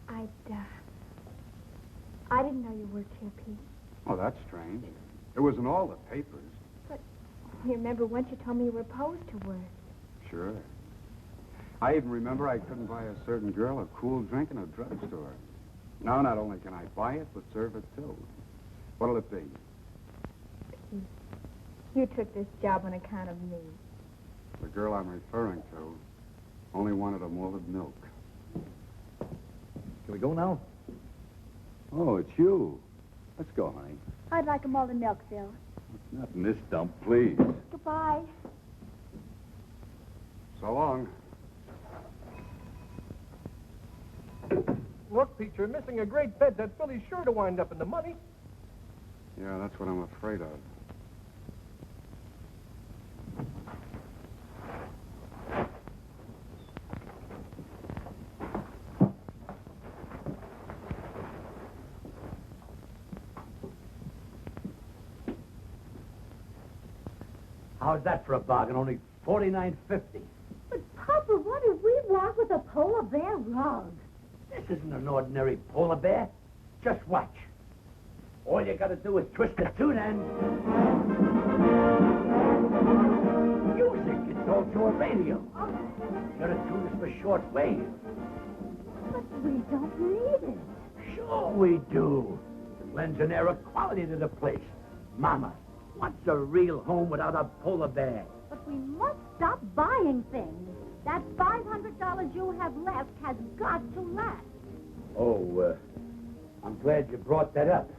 Speaker 4: I didn't know you worked here, Pete.
Speaker 7: Oh, that's strange. It was in all the papers.
Speaker 4: But you remember once you told me you were opposed to work.
Speaker 7: Sure. I even remember I couldn't buy a certain girl a cool drink in a drugstore. Now, not only can I buy it, but serve it, too. What'll it be?
Speaker 4: Pete, you took this job on account of me.
Speaker 7: The girl I'm referring to only wanted a malted milk.
Speaker 2: Can we go now? Oh, it's you. Let's go, honey.
Speaker 4: I'd like a malted milk, Phil.
Speaker 2: Not in this dump, please.
Speaker 4: Goodbye.
Speaker 7: So long.
Speaker 10: Look, Pete, you're missing a great bet. That filly's sure to wind up in the money.
Speaker 7: Yeah, that's what I'm afraid of.
Speaker 5: How's that for a bargain? Only $49.50.
Speaker 3: But, Papa, what if we walk with a polar bear rug?
Speaker 5: This isn't an ordinary polar bear. Just watch. All you gotta do is twist the tune and... Music! It's also a radio. You're a tune is for short wave.
Speaker 3: But we don't need it.
Speaker 5: Sure we do. It lends an air of quality to the place. Mama, what's a real home without a polar bear?
Speaker 3: But we must stop buying things. That $500 you have left has got to last.
Speaker 5: Oh, I'm glad you brought that up.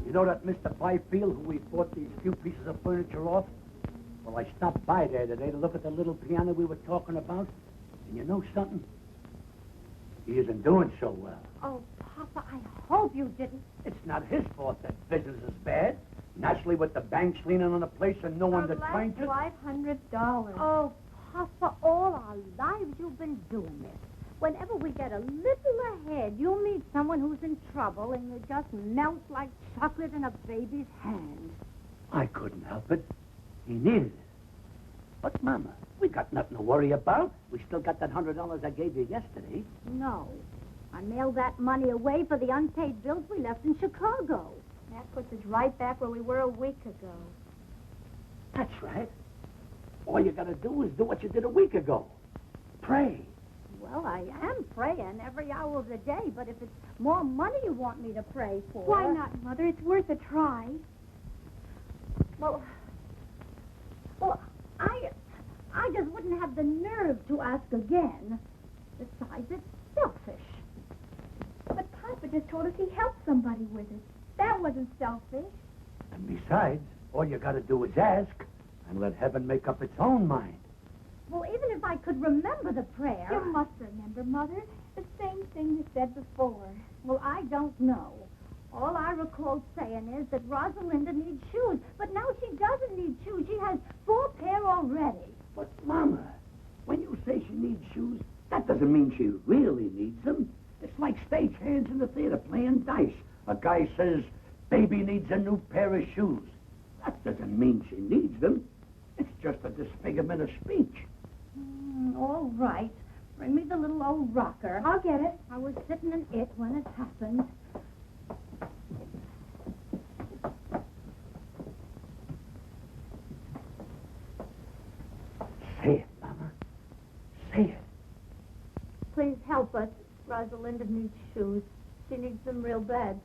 Speaker 5: You know that Mr. Byfield who we bought these few pieces of furniture off? Well, I stopped by there today to look at the little piano we were talking about. And you know something? He isn't doing so well.
Speaker 3: Oh, Papa, I hope you didn't.
Speaker 5: It's not his fault that business is bad. Naturally, with the banks leaning on the place and no one to trying to...
Speaker 4: $500.
Speaker 3: Oh, Papa, all our lives you've been doing this. Whenever we get a little ahead, you meet someone who's in trouble and you just melt like chocolate in a baby's hand.
Speaker 5: I couldn't help it. He needed it. But, Mama, we got nothing to worry about. We still got that $100 I gave you yesterday.
Speaker 3: No. I mailed that money away for the unpaid bills we left in Chicago.
Speaker 4: That puts us right back where we were a week ago.
Speaker 5: That's right. All you gotta do is do what you did a week ago. Pray.
Speaker 3: Well, I am praying every hour of the day, but if it's more money you want me to pray for...
Speaker 4: Why not, Mother? It's worth a try.
Speaker 3: Well, I just wouldn't have the nerve to ask again. Besides, it's selfish.
Speaker 4: But Papa just told us he helped somebody with it. That wasn't selfish.
Speaker 5: And besides, all you gotta do is ask and let heaven make up its own mind.
Speaker 3: Well, even if I could remember the prayer...
Speaker 4: You must remember, Mother. The same thing you said before.
Speaker 3: Well, I don't know. All I recall saying is that Rosalinda needs shoes. But now she doesn't need shoes. She has 4 pair already.
Speaker 5: But, Mama, when you say she needs shoes, that doesn't mean she really needs them. It's like stagehands in the theater playing dice. A guy says, baby needs a new pair of shoes. That doesn't mean she needs them. It's just a disfigurement of speech.
Speaker 3: All right. Bring me the little old rocker.
Speaker 4: I'll get it.
Speaker 3: I was sitting in it when it happened.
Speaker 5: Say it, Mama. Say it.
Speaker 3: Please help us. Rosalinda needs shoes. She needs them real bad.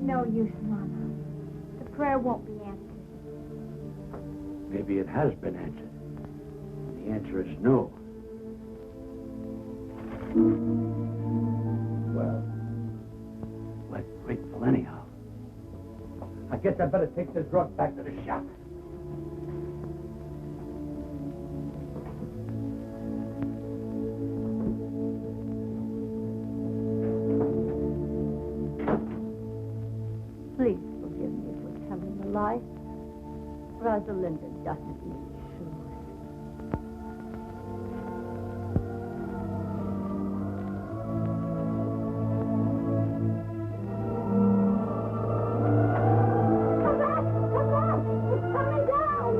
Speaker 3: No use, Mama. The prayer won't be answered.
Speaker 5: Maybe it has been answered. The answer is no. Well, we're grateful anyhow. I guess I better take this drug back to the shop.
Speaker 3: Please forgive me for telling a lie. Rosalinda doesn't need shoes. Come back! Come back! It's coming down!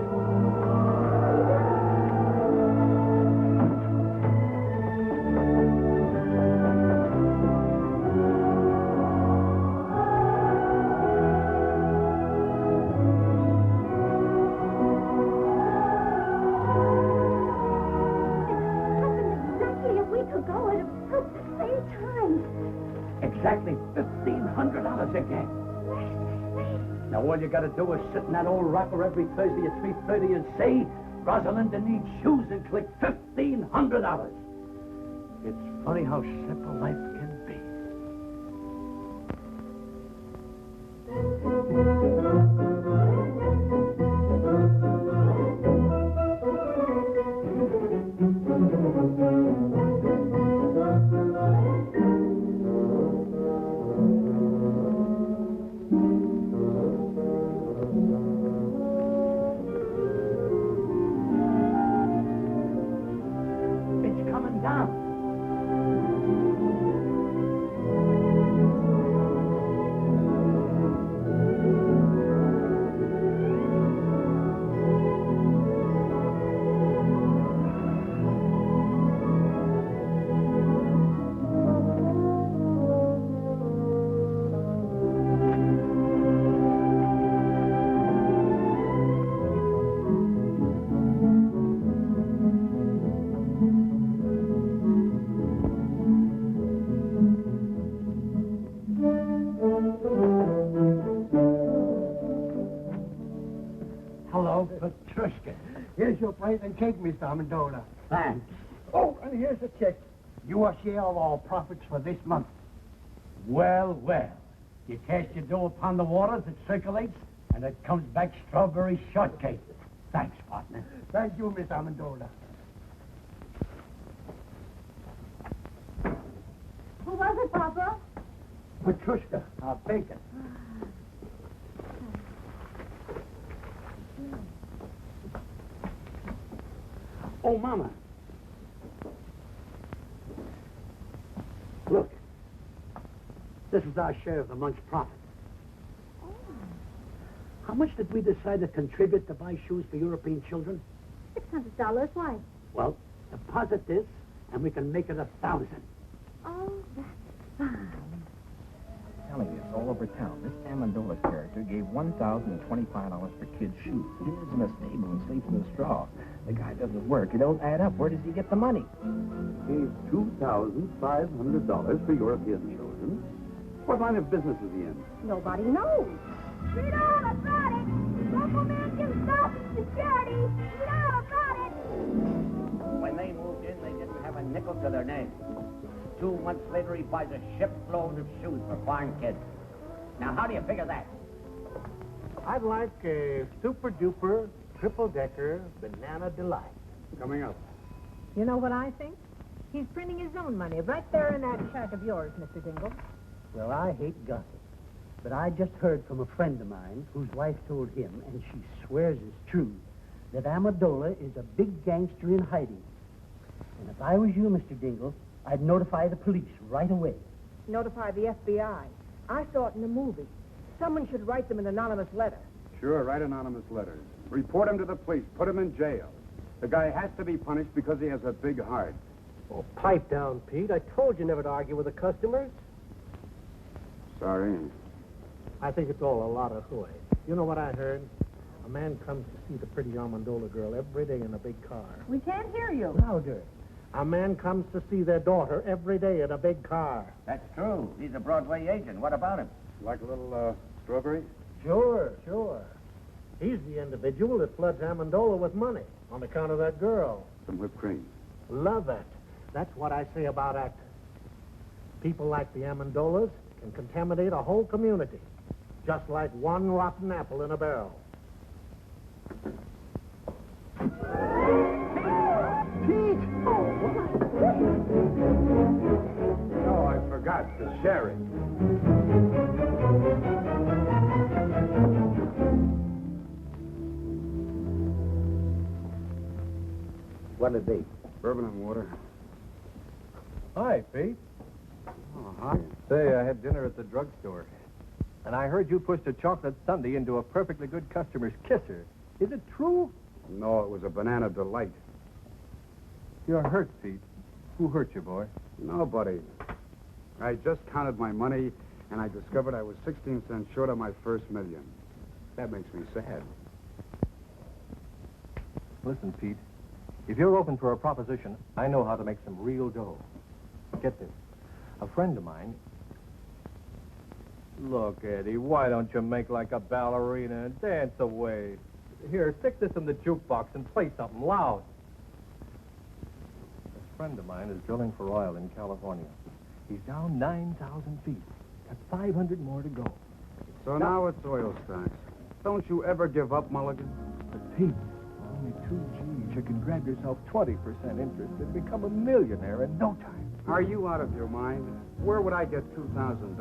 Speaker 5: Exactly $1,500 again. Now all you gotta do is sit in that old rocker every Thursday at 3:30 and say, Rosalinda needs shoes, and click $1,500. It's funny how simple life can be.
Speaker 9: Here's your plate and cake, Mr. Amendola.
Speaker 5: Thanks.
Speaker 9: Oh, and here's the check. Your share of all profits for this month.
Speaker 5: Well, well. You cast your dough upon the waters, it circulates, and it comes back strawberry shortcake. Thanks, partner.
Speaker 9: Thank you, Mr. Amendola.
Speaker 3: Who was it, Papa?
Speaker 5: Petrushka, our baker. Oh, Mama. Look. This is our share of the month's profit.
Speaker 3: Oh.
Speaker 5: How much did we decide to contribute to buy shoes for European children?
Speaker 3: $600. Why?
Speaker 5: Well, deposit this, and we can make it 1,000.
Speaker 3: Oh, that's fine.
Speaker 10: I'm telling you, it's all over town. This Amendola character gave $1,025 for kids' shoes. He lives in a stable and sleeps in the straw. The guy doesn't work. It don't add up. Where does he get the money?
Speaker 2: Gave $2,500 for European children. What line of business is he in?
Speaker 3: Nobody knows.
Speaker 4: Read all about it. Local man gives stuff to charity. Read all about it.
Speaker 9: When they moved in, they didn't have a nickel to their name. 2 months later, he buys a shipload of shoes for farm kids. Now, how do you figure that?
Speaker 8: I'd like a super-duper, triple-decker banana delight.
Speaker 2: Coming up.
Speaker 11: You know what I think? He's printing his own money right there in that shack of yours, Mr. Dingle.
Speaker 8: Well, I hate gossip. But I just heard from a friend of mine whose wife told him, and she swears it's true, that Amendola is a big gangster in hiding. And if I was you, Mr. Dingle, I'd notify the police right away.
Speaker 11: Notify the FBI. I saw it in the movie. Someone should write them an anonymous letter.
Speaker 7: Sure, write anonymous letters. Report him to the police. Put him in jail. The guy has to be punished because he has a big heart.
Speaker 8: Oh, pipe down, Pete. I told you never to argue with the customers.
Speaker 7: Sorry.
Speaker 8: I think it's all a lot of hooey. You know what I heard? A man comes to see the pretty Amendola girl every day in a big car.
Speaker 11: We can't hear you.
Speaker 8: Louder.
Speaker 5: A man comes to see their daughter every day in a big car.
Speaker 9: That's true. He's a Broadway agent. What about him?
Speaker 7: Like a little, strawberry?
Speaker 5: Sure. He's the individual that floods Amendola with money on account of that girl.
Speaker 7: Some whipped cream.
Speaker 5: Love it. That's what I say about actors. People like the Amendolas can contaminate a whole community, just like one rotten apple in a barrel.
Speaker 7: Pete! Oh, I forgot the sherry.
Speaker 9: What'll it be?
Speaker 7: Bourbon and water.
Speaker 10: Hi, Pete.
Speaker 7: Oh, hi.
Speaker 10: Say, I had dinner at the drugstore. And I heard you pushed a chocolate sundae into a perfectly good customer's kisser. Is it true?
Speaker 7: No, it was a banana delight.
Speaker 10: You're hurt, Pete. Who hurt you, boy?
Speaker 7: Nobody. I just counted my money, and I discovered I was 16 cents short of my first million. That makes me sad.
Speaker 10: Listen, Pete. If you're open for a proposition, I know how to make some real dough. Get this. A friend of mine... Look, Eddie, why don't you make like a ballerina and dance away? Here, stick this in the jukebox and play something loud. A friend of mine is drilling for oil in California. He's down 9,000 feet. Got 500 more to go.
Speaker 7: So now it's oil stocks. Don't you ever give up, Mulligan?
Speaker 10: But Pete, only 2 G's. You can grab yourself 20% interest and become a millionaire in no time.
Speaker 7: Are you out of your mind? Where would I get $2,000?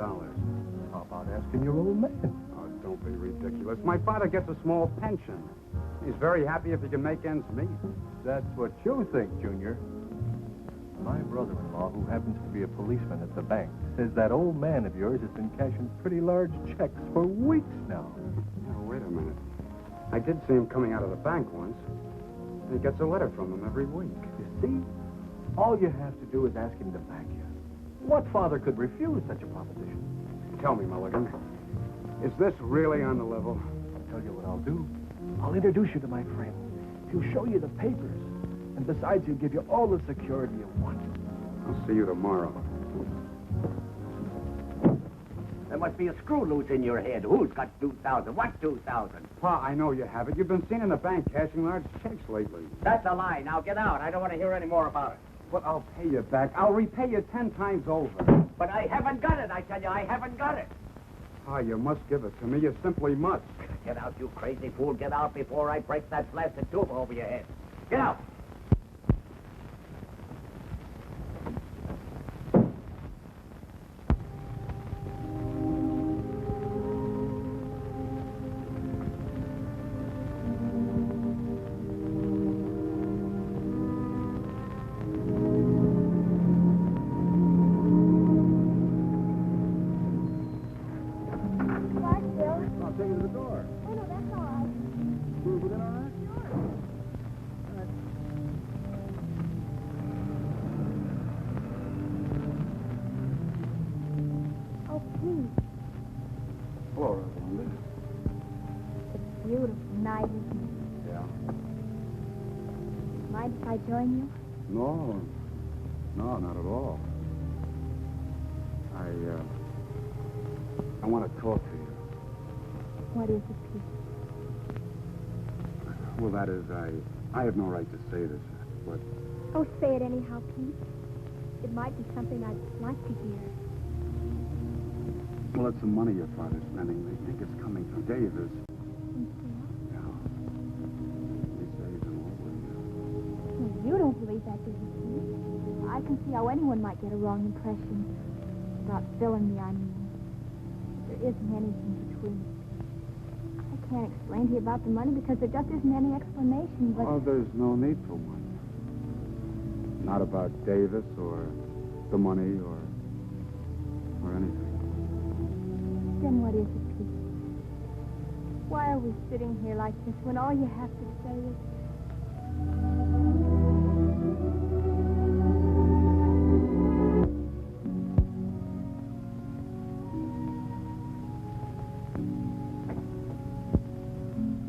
Speaker 10: How about asking your old man?
Speaker 7: Oh, don't be ridiculous. My father gets a small pension. He's very happy if he can make ends meet.
Speaker 10: That's what you think, Junior. My brother-in-law, who happens to be a policeman at the bank, says that old man of yours has been cashing pretty large checks for weeks now.
Speaker 7: Now, wait a minute. I did see him coming out of the bank once. He gets a letter from him every week.
Speaker 10: You see? All you have to do is ask him to back you. What father could refuse such a proposition?
Speaker 7: Tell me, Mulligan, is this really on the level?
Speaker 10: I'll tell you what I'll do. I'll introduce you to my friend. He'll show you the papers. And besides, he'll give you all the security you want.
Speaker 7: I'll see you tomorrow.
Speaker 9: There must be a screw loose in your head. Who's got 2,000? What 2,000?
Speaker 7: Pa, I know you have it. You've been seen in the bank cashing large checks lately.
Speaker 9: That's a lie. Now get out. I don't want to hear any more about it.
Speaker 7: But I'll pay you back. I'll repay you 10 times over.
Speaker 9: But I haven't got it, I tell you. I haven't got it.
Speaker 7: Pa, you must give it to me. You simply must.
Speaker 9: Get out, you crazy fool. Get out before I break that blasted tube over your head. Get out.
Speaker 7: Hello, Rosalinda.
Speaker 4: It's a beautiful night, isn't it?
Speaker 7: Yeah.
Speaker 4: Mind if I join you?
Speaker 7: No, not at all. I want to talk to you.
Speaker 4: What is it, Pete?
Speaker 7: Well, that is, I have no right to say this, but
Speaker 4: Oh, say it anyhow, Pete. It might be something I'd like to hear.
Speaker 7: well, it's the money your father's spending. They think it's coming from Davis. Yeah. He says he's in love with you.
Speaker 4: Well, you don't believe that, do you, Pete? I can see how anyone might get a wrong impression about Phil and me, I mean. There isn't anything between. I can't explain to you about the money because there just isn't any explanation, but...
Speaker 7: Oh, there's no need for one. Not about Davis or the money or anything.
Speaker 4: Then what is it, Pete? Why are we sitting here like this when all you have to say is...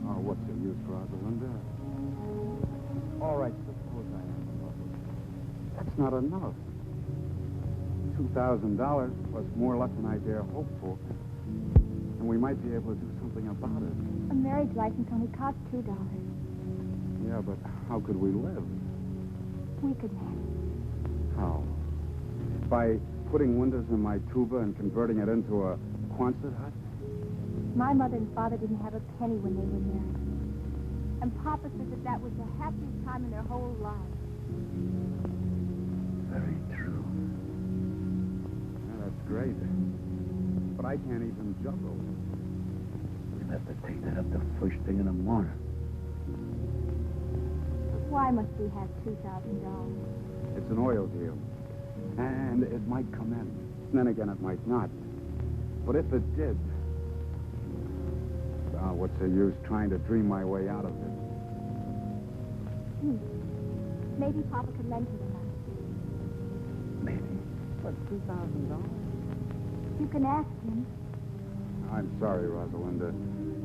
Speaker 7: Oh, what's the use, Rosalinda?
Speaker 10: All right, suppose I am in love with you.
Speaker 7: not enough. $2,000 plus more luck than I dare hope for. And we might be able to do something about it.
Speaker 4: A marriage license only costs $2.
Speaker 7: Yeah, but how could we live?
Speaker 4: We could manage.
Speaker 7: How? By putting windows in my tuba and converting it into a Quonset hut?
Speaker 4: My mother and father didn't have a penny when they were married. And Papa said that that was the happiest time in their whole lives.
Speaker 2: Very true.
Speaker 7: Yeah, that's great. But I can't even juggle.
Speaker 5: We'll have to take that up the first thing in the morning.
Speaker 4: Why must we have $2,000?
Speaker 7: It's an oil deal. And it might come in. Then again, it might not. But if it did, what's the use trying to dream my way out of it?
Speaker 4: Maybe Papa could lend you the money.
Speaker 5: Maybe.
Speaker 1: But $2,000?
Speaker 4: You can ask him.
Speaker 7: I'm sorry, Rosalinda.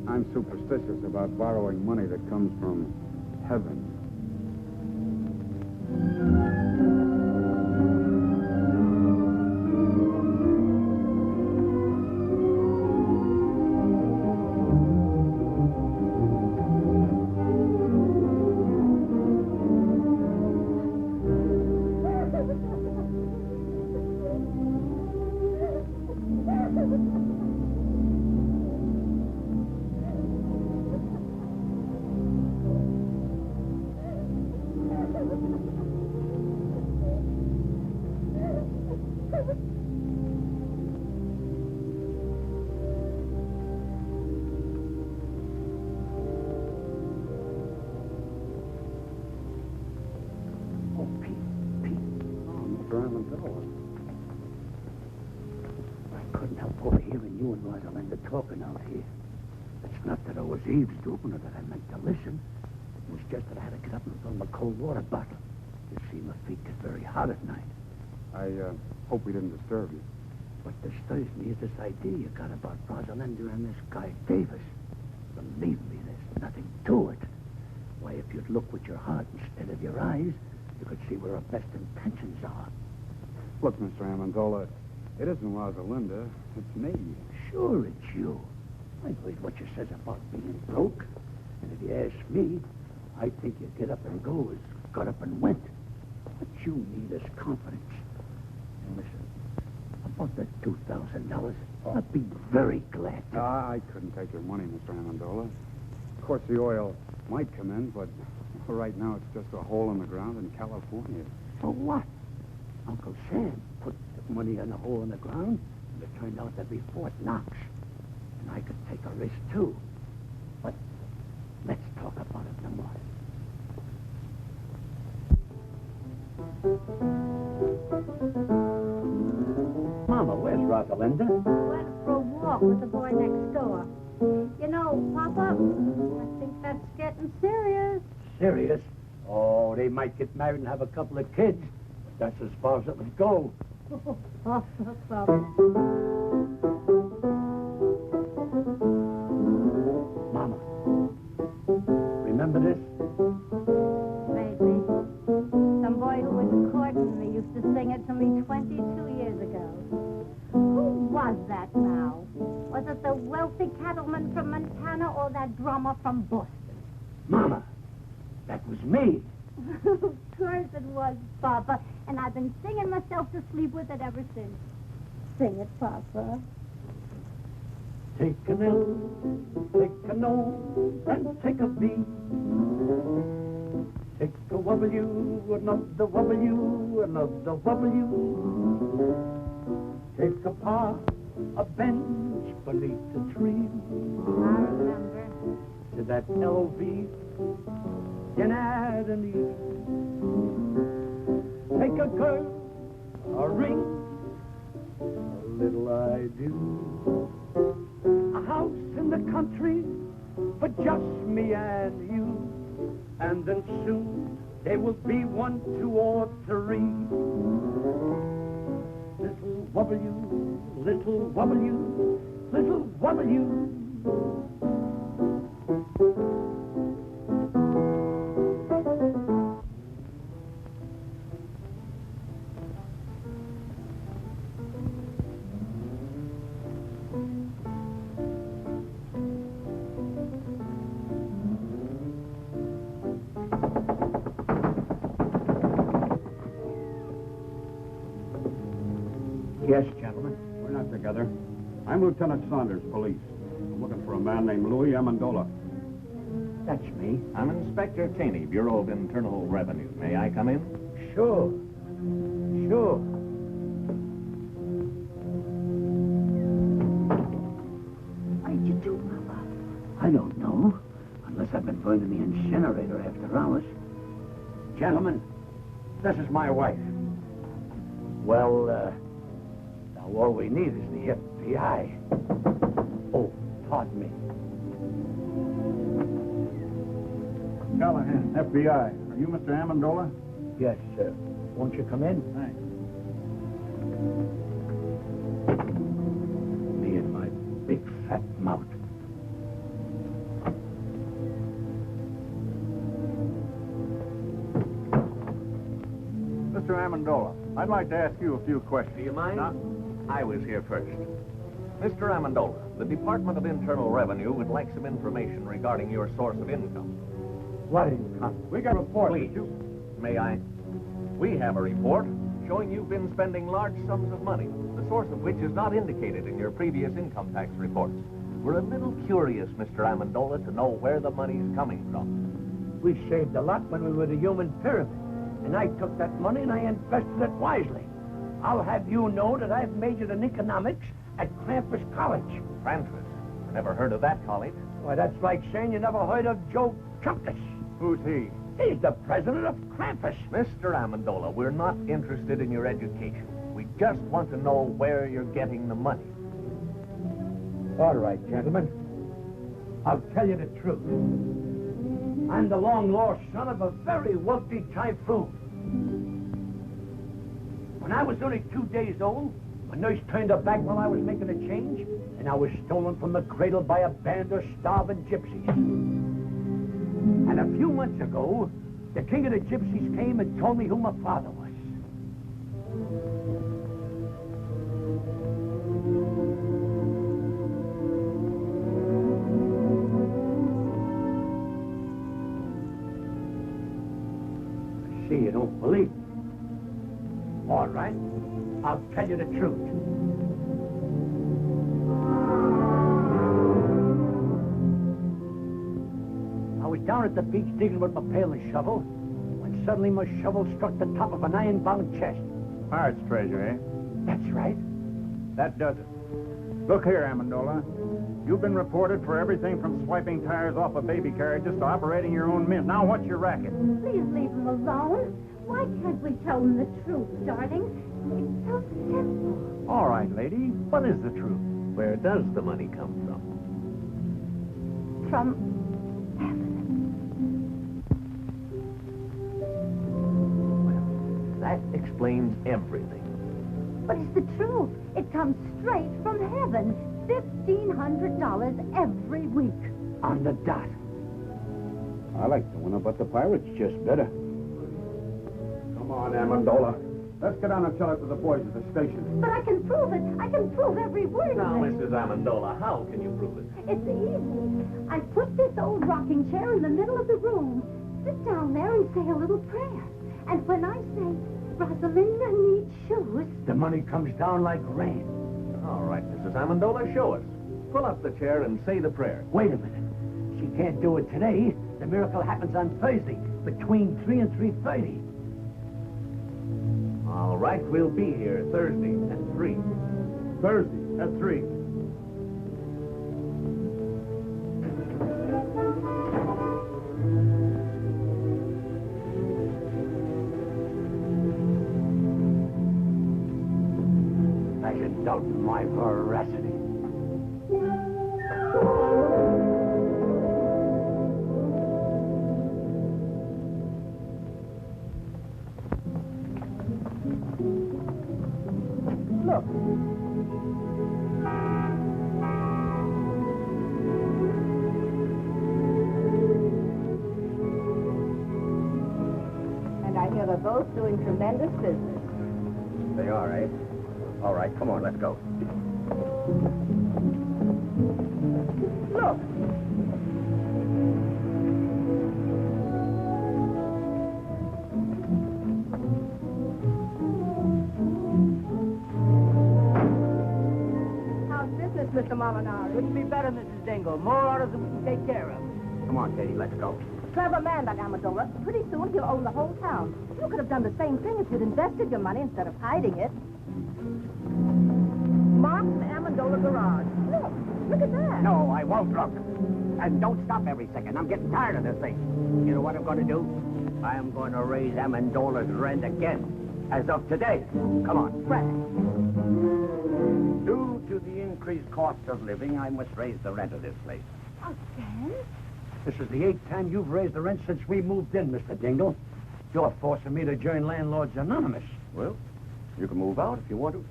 Speaker 7: I'm superstitious about borrowing money that comes from heaven.
Speaker 5: I couldn't help overhearing you and Rosalinda talking out here. It's not that I was eavesdropping or that I meant to listen. It was just that I had to get up and fill my cold water bottle. You see, my feet get very hot at night.
Speaker 7: I hope we didn't disturb you.
Speaker 5: What disturbs me is this idea you got about Rosalinda and this guy Davis. Believe me, there's nothing to it. Why, if you'd look with your heart instead of your eyes, you could see where our best intentions are.
Speaker 7: Look, Mr. Amendola, it isn't Rosalinda. It's me.
Speaker 5: Sure, it's you. I've heard what you says about being broke. And if you ask me, I think you get up and go as got up and went. What you need is confidence. And listen, about that $2,000, I'd be very glad to.
Speaker 7: I couldn't take your money, Mr. Amendola. Of course, the oil might come in, but for right now, it's just a hole in the ground in California.
Speaker 5: For what? Uncle Sam put the money in a hole in the ground, and it turned out to be Fort Knox. And I could take a risk, too. But let's talk about it in the morning. Mama, where's Rosalinda?
Speaker 3: Went for a walk with the boy next door. You know, Papa, I think that's getting serious.
Speaker 5: Serious? Oh, they might get married and have a couple of kids. But that's as far as it would go.
Speaker 3: Oh, Papa.
Speaker 5: Mama, remember this?
Speaker 3: Maybe. Some boy who was courting me used to sing it to me 22 years ago. Who was that now? Was it the wealthy cattleman from Montana or that drummer from Boston?
Speaker 5: Mama, that was me.
Speaker 3: Of course it was, Papa. And I've been singing myself to sleep with it ever since. Sing it, Papa.
Speaker 5: Take an L, take an O, and take a B. Take a W, another W, another W. Take a par, a bench beneath the tree.
Speaker 3: I remember.
Speaker 5: To that LV, you add an E. Take a girl, a ring, a little I do. A house in the country for just me and you. And then soon there will be 1, 2, or 3. Little W, little W, little W.
Speaker 8: Yes, gentlemen.
Speaker 7: We're not together. I'm Lieutenant Saunders, police. I'm looking for a man named Louie Amendola.
Speaker 8: That's me.
Speaker 12: I'm Inspector Queenie, Bureau of Internal Revenue. May I come in?
Speaker 8: Sure. Sure.
Speaker 5: What did you do, Mama? I don't know. Unless I've been burned in the incinerator after hours. Gentlemen, this is my wife. Well, now all we need is the FBI. Oh, pardon me.
Speaker 7: Callahan, FBI. Are you Mr. Amendola?
Speaker 8: Yes, sir. Won't you come in?
Speaker 7: Thanks.
Speaker 5: Me and my big fat mouth.
Speaker 7: Mr. Amendola, I'd like to ask you a few questions.
Speaker 12: Do you mind? I was here first. Mr. Amendola, the Department of Internal Revenue would like some information regarding your source of income.
Speaker 8: What income?
Speaker 7: We got a report.
Speaker 12: Please. May I? We have a report showing you've been spending large sums of money, the source of which is not indicated in your previous income tax reports. We're a little curious, Mr. Amendola, to know where the money's coming from.
Speaker 5: We saved a lot when we were the human pyramid. And I took that money and I invested it wisely. I'll have you know that I've majored in economics at Krampus College.
Speaker 12: Krampus? I never heard of that college.
Speaker 5: Why, that's like saying you never heard of Joe Chunkus.
Speaker 7: Who's he?
Speaker 5: He's the president of Krampus.
Speaker 12: Mr. Amendola, we're not interested in your education. We just want to know where you're getting the money.
Speaker 5: All right, gentlemen. I'll tell you the truth. I'm the long-lost son of a very wealthy typhoon. When I was only 2 days old, my nurse turned her back while I was making a change, and I was stolen from the cradle by a band of starving gypsies. And a few months ago, the king of the gypsies came and told me who my father was. See, you don't believe me. All right, I'll tell you the truth. I was down at the beach digging with my pail and shovel when suddenly my shovel struck the top of an iron-bound chest.
Speaker 7: Pirate's treasure, eh?
Speaker 5: That's right.
Speaker 7: That does it. Look here, Amendola. You've been reported for everything from swiping tires off of baby carriages to operating your own mint. Now, what's your racket?
Speaker 3: Please leave him alone. Why can't we tell him the truth, darling? It's so simple.
Speaker 12: All right, lady. What is the truth? Where does the money come from?
Speaker 3: From
Speaker 12: That explains everything.
Speaker 3: But it's the truth. It comes straight from heaven. $1,500 every week.
Speaker 5: On the dot.
Speaker 7: I like the one about the pirates just better. Come on, Amendola. Let's get down and tell it to the boys at the station.
Speaker 3: But I can prove it. I can prove every word
Speaker 12: Now,
Speaker 3: of it.
Speaker 12: Mrs. Amendola, how can you prove it?
Speaker 3: It's easy. I put this old rocking chair in the middle of the room. Sit down there and say a little prayer. And when I say, Rosalinda needs shoes,
Speaker 5: The money comes down like rain.
Speaker 12: All right, Mrs. Amendola, show us. Pull up the chair and say the prayer.
Speaker 5: Wait a minute. She can't do it today. The miracle happens on Thursday, between 3 and 3:30.
Speaker 12: All right, we'll be here Thursday at 3.
Speaker 7: Thursday at 3.
Speaker 5: I should doubt my veracity. Look.
Speaker 11: And I hear they're both doing tremendous business.
Speaker 12: They are, eh? All right, come on, let's go.
Speaker 5: Look.
Speaker 13: a mile an hour. Couldn't be better, Mrs. Dingle. More orders than we can take care of.
Speaker 9: Come on, Katie, let's go.
Speaker 14: Clever man, that Amendola. Pretty soon he'll own the whole town. You could have done the same thing if you'd invested your money instead of hiding it. Mark's Amendola garage. Look at that.
Speaker 9: No, I won't look. And don't stop every second. I'm getting tired of this thing. You know what I'm going to do? I am going to raise Amendola's rent again. As of today. Come on.
Speaker 14: Right.
Speaker 9: Due to the increased cost of living, I must raise the rent of this place.
Speaker 14: Again?
Speaker 8: This is the 8th time you've raised the rent since we moved in, Mr. Dingle. You're forcing me to join Landlords Anonymous.
Speaker 9: Well, you can move out if you want to.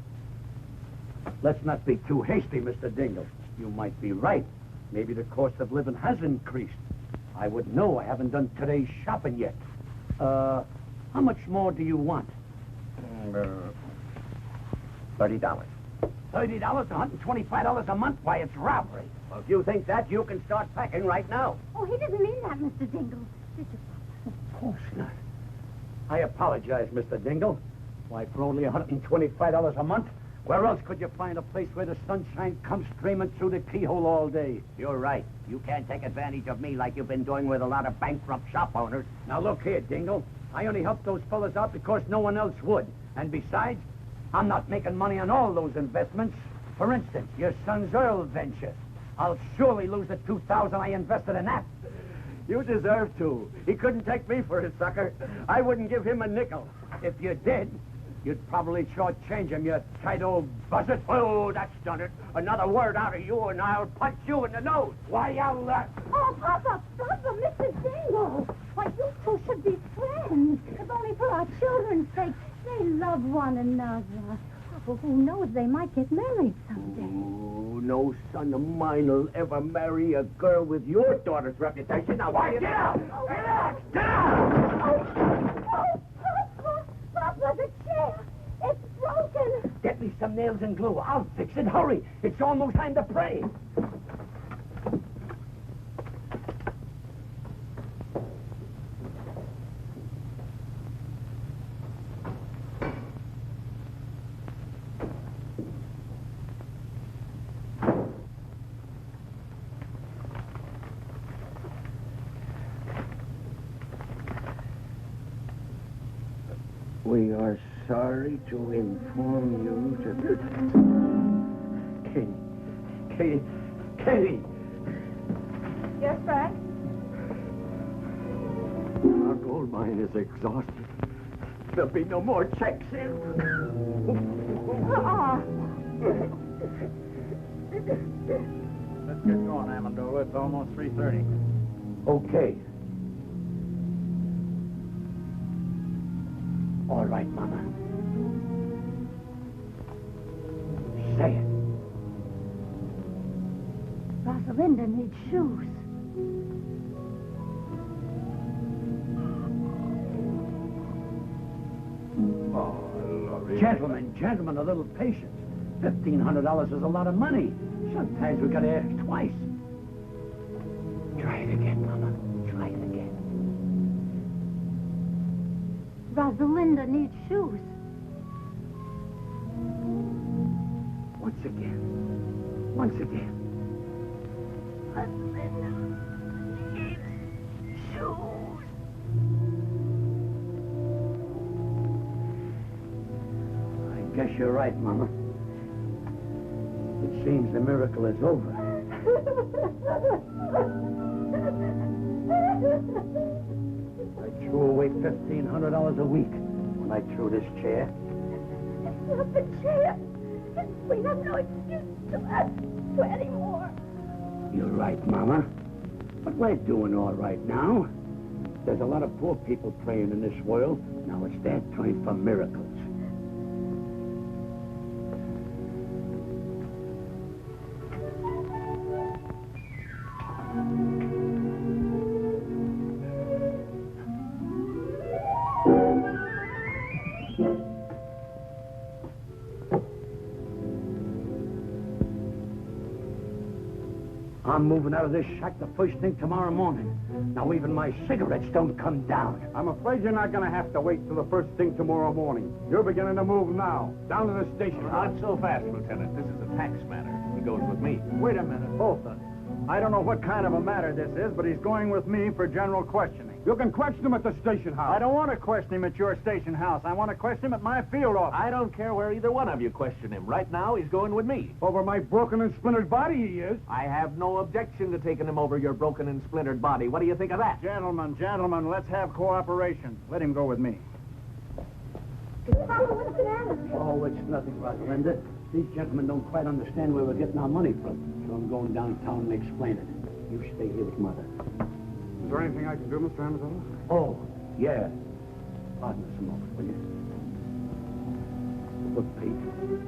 Speaker 8: Let's not be too hasty, Mr. Dingle. You might be right. Maybe the cost of living has increased. I wouldn't know. I haven't done today's shopping yet. How much more do you want?
Speaker 9: $30.
Speaker 8: $30, $125 a month? Why, it's robbery.
Speaker 9: Well, if you think that, you can start packing right now.
Speaker 3: Oh, he didn't mean that, Mr. Dingle. Did you?
Speaker 8: Of course not. I apologize, Mr. Dingle. Why, for only $125 a month? Where else could you find a place where the sunshine comes streaming through the keyhole all day?
Speaker 9: You're right. You can't take advantage of me like you've been doing with a lot of bankrupt shop owners.
Speaker 8: Now, look here, Dingle. I only helped those fellas out because no one else would. And besides, I'm not making money on all those investments. For instance, your son's oil venture. I'll surely lose the $2,000 I invested in that.
Speaker 9: You deserve to. He couldn't take me for a sucker. I wouldn't give him a nickel.
Speaker 8: If you did, you'd probably shortchange him, you tight old buzzard.
Speaker 9: Oh, that's done it. Another word out of you, and I'll punch you in the nose.
Speaker 8: Why, I'll...
Speaker 3: Oh, Papa, Mr. Dingle. Why, you two should be friends. If only for our children's sake. They love one another. Oh, who knows, they might get married someday.
Speaker 9: Oh, no son of mine will ever marry a girl with your daughter's reputation. Now, why, get out! Get out! Get out!
Speaker 3: Papa, the chair. It's broken.
Speaker 8: Get me some nails and glue. I'll fix it. Hurry. It's almost time to pray.
Speaker 9: We are sorry to inform you that... Katie!
Speaker 14: Yes, Frank?
Speaker 9: Our gold mine is exhausted. There'll be no more checks in.
Speaker 2: Let's get going, Amendola. It's almost 3:30.
Speaker 8: Okay. All right, Mama. Say it.
Speaker 3: Rosalinda needs shoes.
Speaker 2: Oh, Laurie.
Speaker 8: Gentlemen, a little patience. $1,500 is a lot of money. Sometimes we gotta ask twice. Try it again, Mama. Try it again.
Speaker 3: Rosalinda needs shoes.
Speaker 8: Once again.
Speaker 3: Rosalinda needs shoes.
Speaker 8: I guess you're right, Mama. It seems the miracle is over. I threw away $1,500 a week when I threw this chair.
Speaker 3: It's not the chair. We have no excuse to ask for any more.
Speaker 8: You're right, Mama. But we're doing all right now. There's a lot of poor people praying in this world. Now it's their turn for miracles. I'm moving out of this shack the first thing tomorrow morning. Now even my cigarettes don't come down.
Speaker 7: I'm afraid you're not going to have to wait till the first thing tomorrow morning. You're beginning to move now. Down to the station.
Speaker 12: Not so fast, Lieutenant. This is a tax matter. goes with me.
Speaker 7: Wait a minute, both of you. I don't know what kind of a matter this is, but he's going with me for general questioning. You can question him at the station house. I don't want to question him at your station house. I want to question him at my field office.
Speaker 12: I don't care where either one of you question him. Right now, he's going with me.
Speaker 7: Over my broken and splintered body, he is.
Speaker 12: I have no objection to taking him over your broken and splintered body. What do you think of that?
Speaker 7: Gentlemen, let's have cooperation. Let him go with me.
Speaker 8: Oh, it's nothing, Rosalinda. These gentlemen don't quite understand where we're getting our money from. So I'm going downtown and explain it. You stay here with Mother.
Speaker 7: Is there anything I can do, Mr. Amendola?
Speaker 8: Oh, yeah. Pardon us a moment, will you? Look, Pete,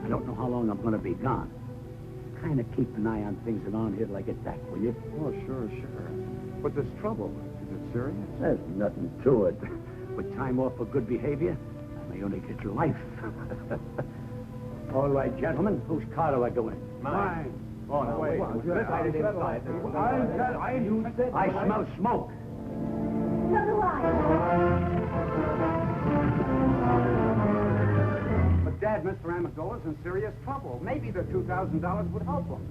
Speaker 8: I don't know how long I'm going to be gone. Kind of keep an eye on things around here till I get back, will you?
Speaker 7: Oh, sure. But this trouble, is it serious?
Speaker 8: There's nothing to it. With time off for good behavior, I may only get life. All right, gentlemen, whose car do I go in?
Speaker 7: Mine.
Speaker 12: Oh, no, wait.
Speaker 8: I smell smoke.
Speaker 4: So do I.
Speaker 7: But, Dad, Mr. Amendola's in serious trouble. Maybe the $2,000 would help him.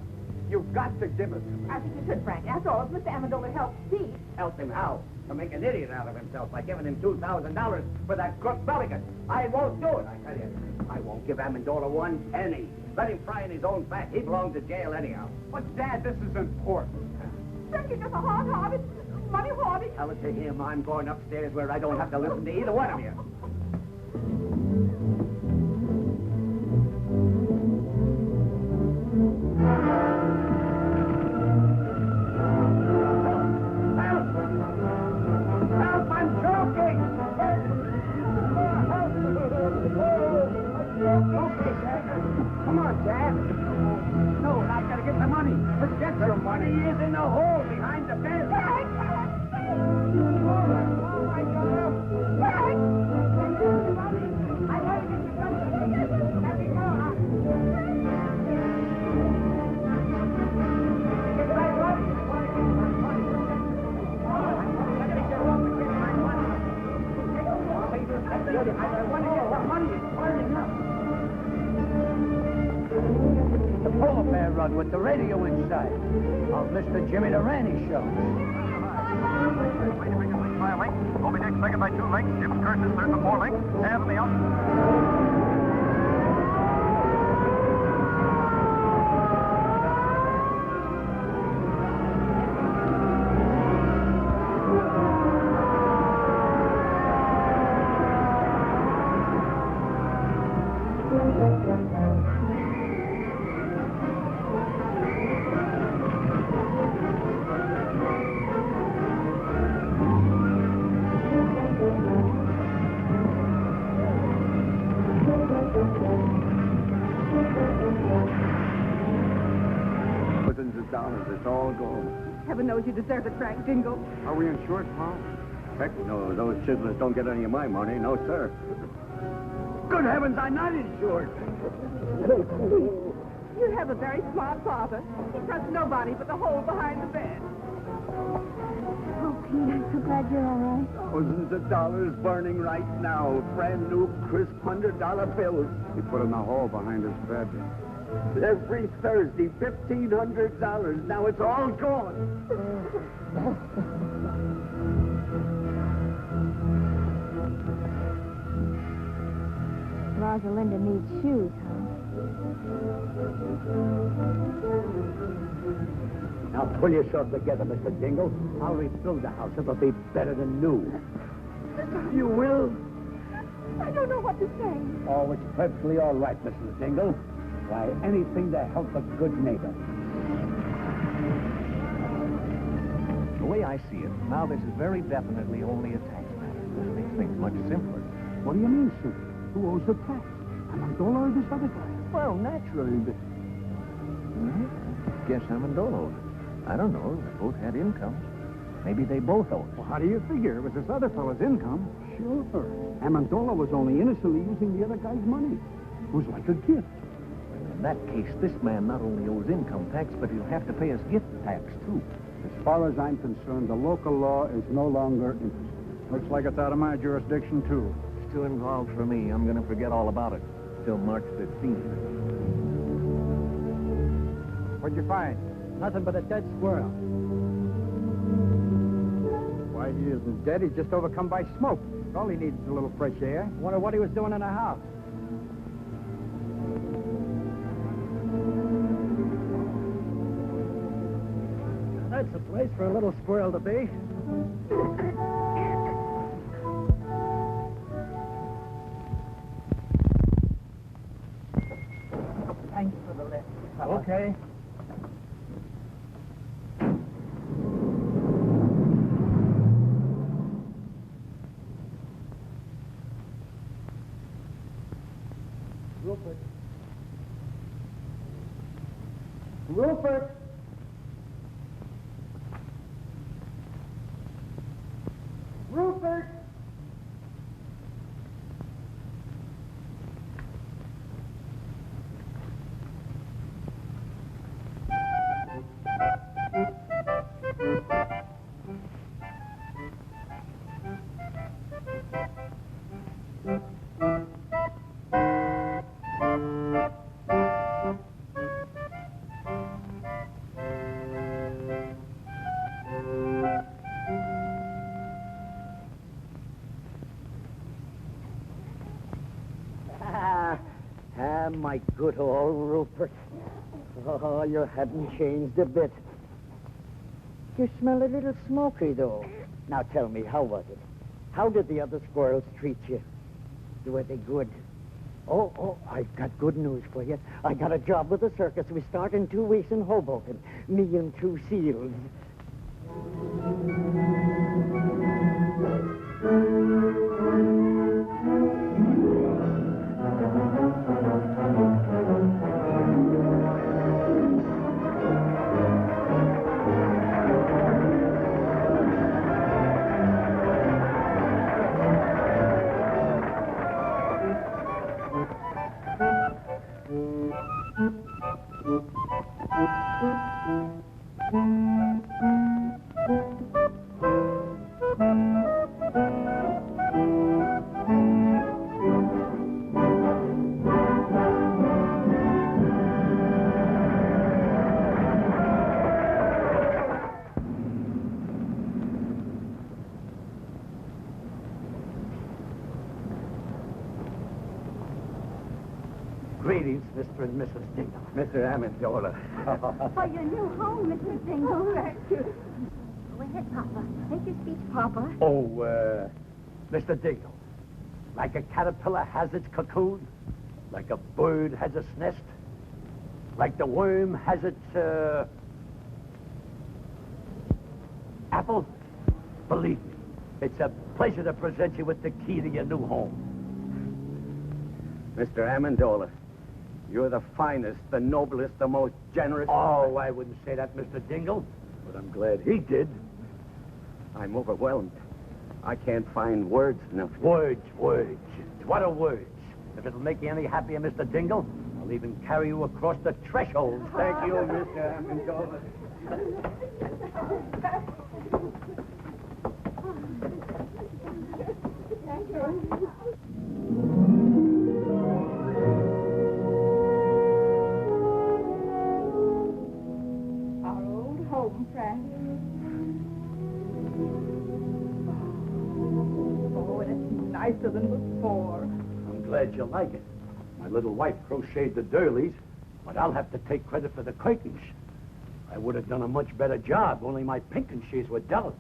Speaker 7: You've got to give it to me.
Speaker 14: I think you should, Frank. After all, if Mr. Amendola helps Pete.
Speaker 9: Help him how? To make an idiot out of himself by giving him $2,000 for that crook Belligan. I won't do it, I tell you. I won't give Amendola one penny. Let him fry in his own fat. He belongs to jail anyhow.
Speaker 7: But, Dad, this is important.
Speaker 14: Frank, you're just a hard-hearted, money-hoarding.
Speaker 9: Tell it to him. I'm going upstairs where I don't have to listen to either one of you.
Speaker 7: Help! I'm choking! Okay, Dad. Come on, Dad. No, I gotta get the money. Forget your money.
Speaker 9: He is in the hole behind the fence.
Speaker 8: The polar bear rug with the radio inside. Of Mr. Jimmy Durante show.
Speaker 10: By a length. Moby Dick second by 2 lengths. Jim Curtis third by 4 lengths. Head of the out.
Speaker 9: It's all gone.
Speaker 14: Heaven knows you deserve it, Frank Dingle.
Speaker 7: Are we insured, Pa?
Speaker 9: Heck no, those chiselers don't get any of my money. No, sir. Good heavens, I'm not insured.
Speaker 14: You have a very smart father. He trusts nobody but the hole behind the bed.
Speaker 4: Oh, Pete, I'm so glad you're all right.
Speaker 9: Thousands of dollars burning right now. Brand new, crisp $100 bills.
Speaker 7: He put in the hole behind his bed.
Speaker 9: Every Thursday, $1,500. Now it's all gone.
Speaker 4: Rosalinda needs shoes, huh?
Speaker 8: Now pull yourself together, Mr. Dingle. I'll rebuild the house. It'll be better than new. You will?
Speaker 14: I don't know what to say.
Speaker 8: Oh, it's perfectly all right, Mr. Dingle. Why, anything to help a good neighbor.
Speaker 12: The way I see it, now this is very definitely only a tax matter. This makes things much simpler.
Speaker 8: What do you mean, sir? Who owes the tax? Amendola or this other guy?
Speaker 12: Well, naturally, but... Well, I guess Amendola owes it. I don't know. They both had incomes. Maybe they both owe it.
Speaker 7: Well, how do you figure? It was this other fellow's income.
Speaker 8: Sure. Amendola was only innocently using the other guy's money. It was like a gift.
Speaker 12: In that case, this man not only owes income tax, but he'll have to pay us gift tax, too.
Speaker 8: As far as I'm concerned, the local law is no longer interested.
Speaker 7: Looks like it's out of my jurisdiction, too.
Speaker 12: Still involved for me. I'm going to forget all about it till March 15th.
Speaker 7: What'd you find?
Speaker 6: Nothing but a dead squirrel.
Speaker 7: Why, he isn't dead. He's just overcome by smoke. All he needs is a little fresh air.
Speaker 6: Wonder what he was doing in the house. That's a place for a little squirrel to be.
Speaker 11: Thanks for the lift.
Speaker 6: Okay.
Speaker 1: Rupert. Rupert! Rupert!
Speaker 13: My good old Rupert. Oh, you haven't changed a bit. You smell a little smoky, though. Now tell me, how was it? How did the other squirrels treat you? Were they good? Oh, I've got good news for you. I got a job with the circus. We start in 2 weeks in Hoboken. Me and 2 seals.
Speaker 5: Greetings, Mr. and Mrs. Dingle.
Speaker 9: Mr. Amendola.
Speaker 3: For your new home, Mr. Dingle. Go ahead, Papa. Make your speech, Papa.
Speaker 5: Oh, Mr. Dingle, like a caterpillar has its cocoon, like a bird has its nest, like the worm has its, apple, believe me, it's a pleasure to present you with the key to your new home.
Speaker 9: Mr. Amendola, you're the finest, the noblest, the most generous...
Speaker 5: Oh, I wouldn't say that, Mr. Dingle, but I'm glad he did.
Speaker 9: I'm overwhelmed. I can't find words enough.
Speaker 5: Words. What are words? If it'll make you any happier, Mr. Dingle, I'll even carry you across the threshold.
Speaker 9: Thank you, Mr. Amendola.
Speaker 3: Our old home, friend. Oh, and it's nicer than before.
Speaker 5: I'm glad you like it. My little wife crocheted the doilies, but I'll have to take credit for the curtains. I would have done a much better job, only my pinking sheets were delicate.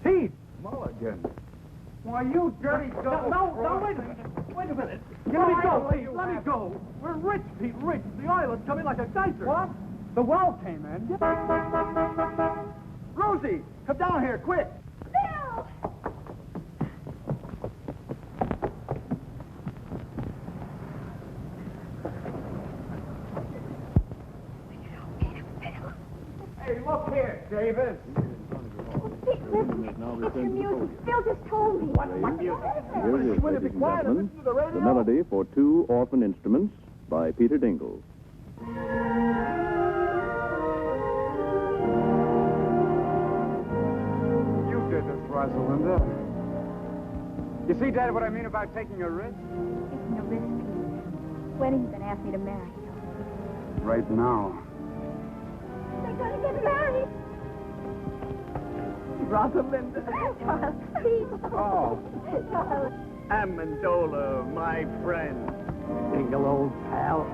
Speaker 7: Pete! Mulligan. Why, you dirty double...
Speaker 10: No, wait a minute. Wait a minute. Let me go, please. Let me go. We're rich, Pete, rich. The island's coming like a geyser.
Speaker 7: What? The well came in. Rosie, come down here, quick.
Speaker 3: Bill!
Speaker 7: Hey, look here, David.
Speaker 3: Pete, listen. It's your music. Bill just told me.
Speaker 7: What music?
Speaker 15: Here it is,
Speaker 7: Will you
Speaker 15: ladies
Speaker 7: be
Speaker 15: and
Speaker 7: quiet and
Speaker 15: gentlemen,
Speaker 7: listen to the radio?
Speaker 15: the melody for 2 orphan instruments by Peter Dingle.
Speaker 7: You did this, Rosalinda. You see, Dad, what I mean about taking a risk?
Speaker 3: Taking a risk, Pete.
Speaker 4: When are you going to ask me to marry you?
Speaker 7: Right now.
Speaker 4: They're going to get married.
Speaker 9: Rosalinda.
Speaker 4: Charles, please.
Speaker 9: Oh.
Speaker 4: Charles.
Speaker 9: Amendola, my friend. Dingle, old pal.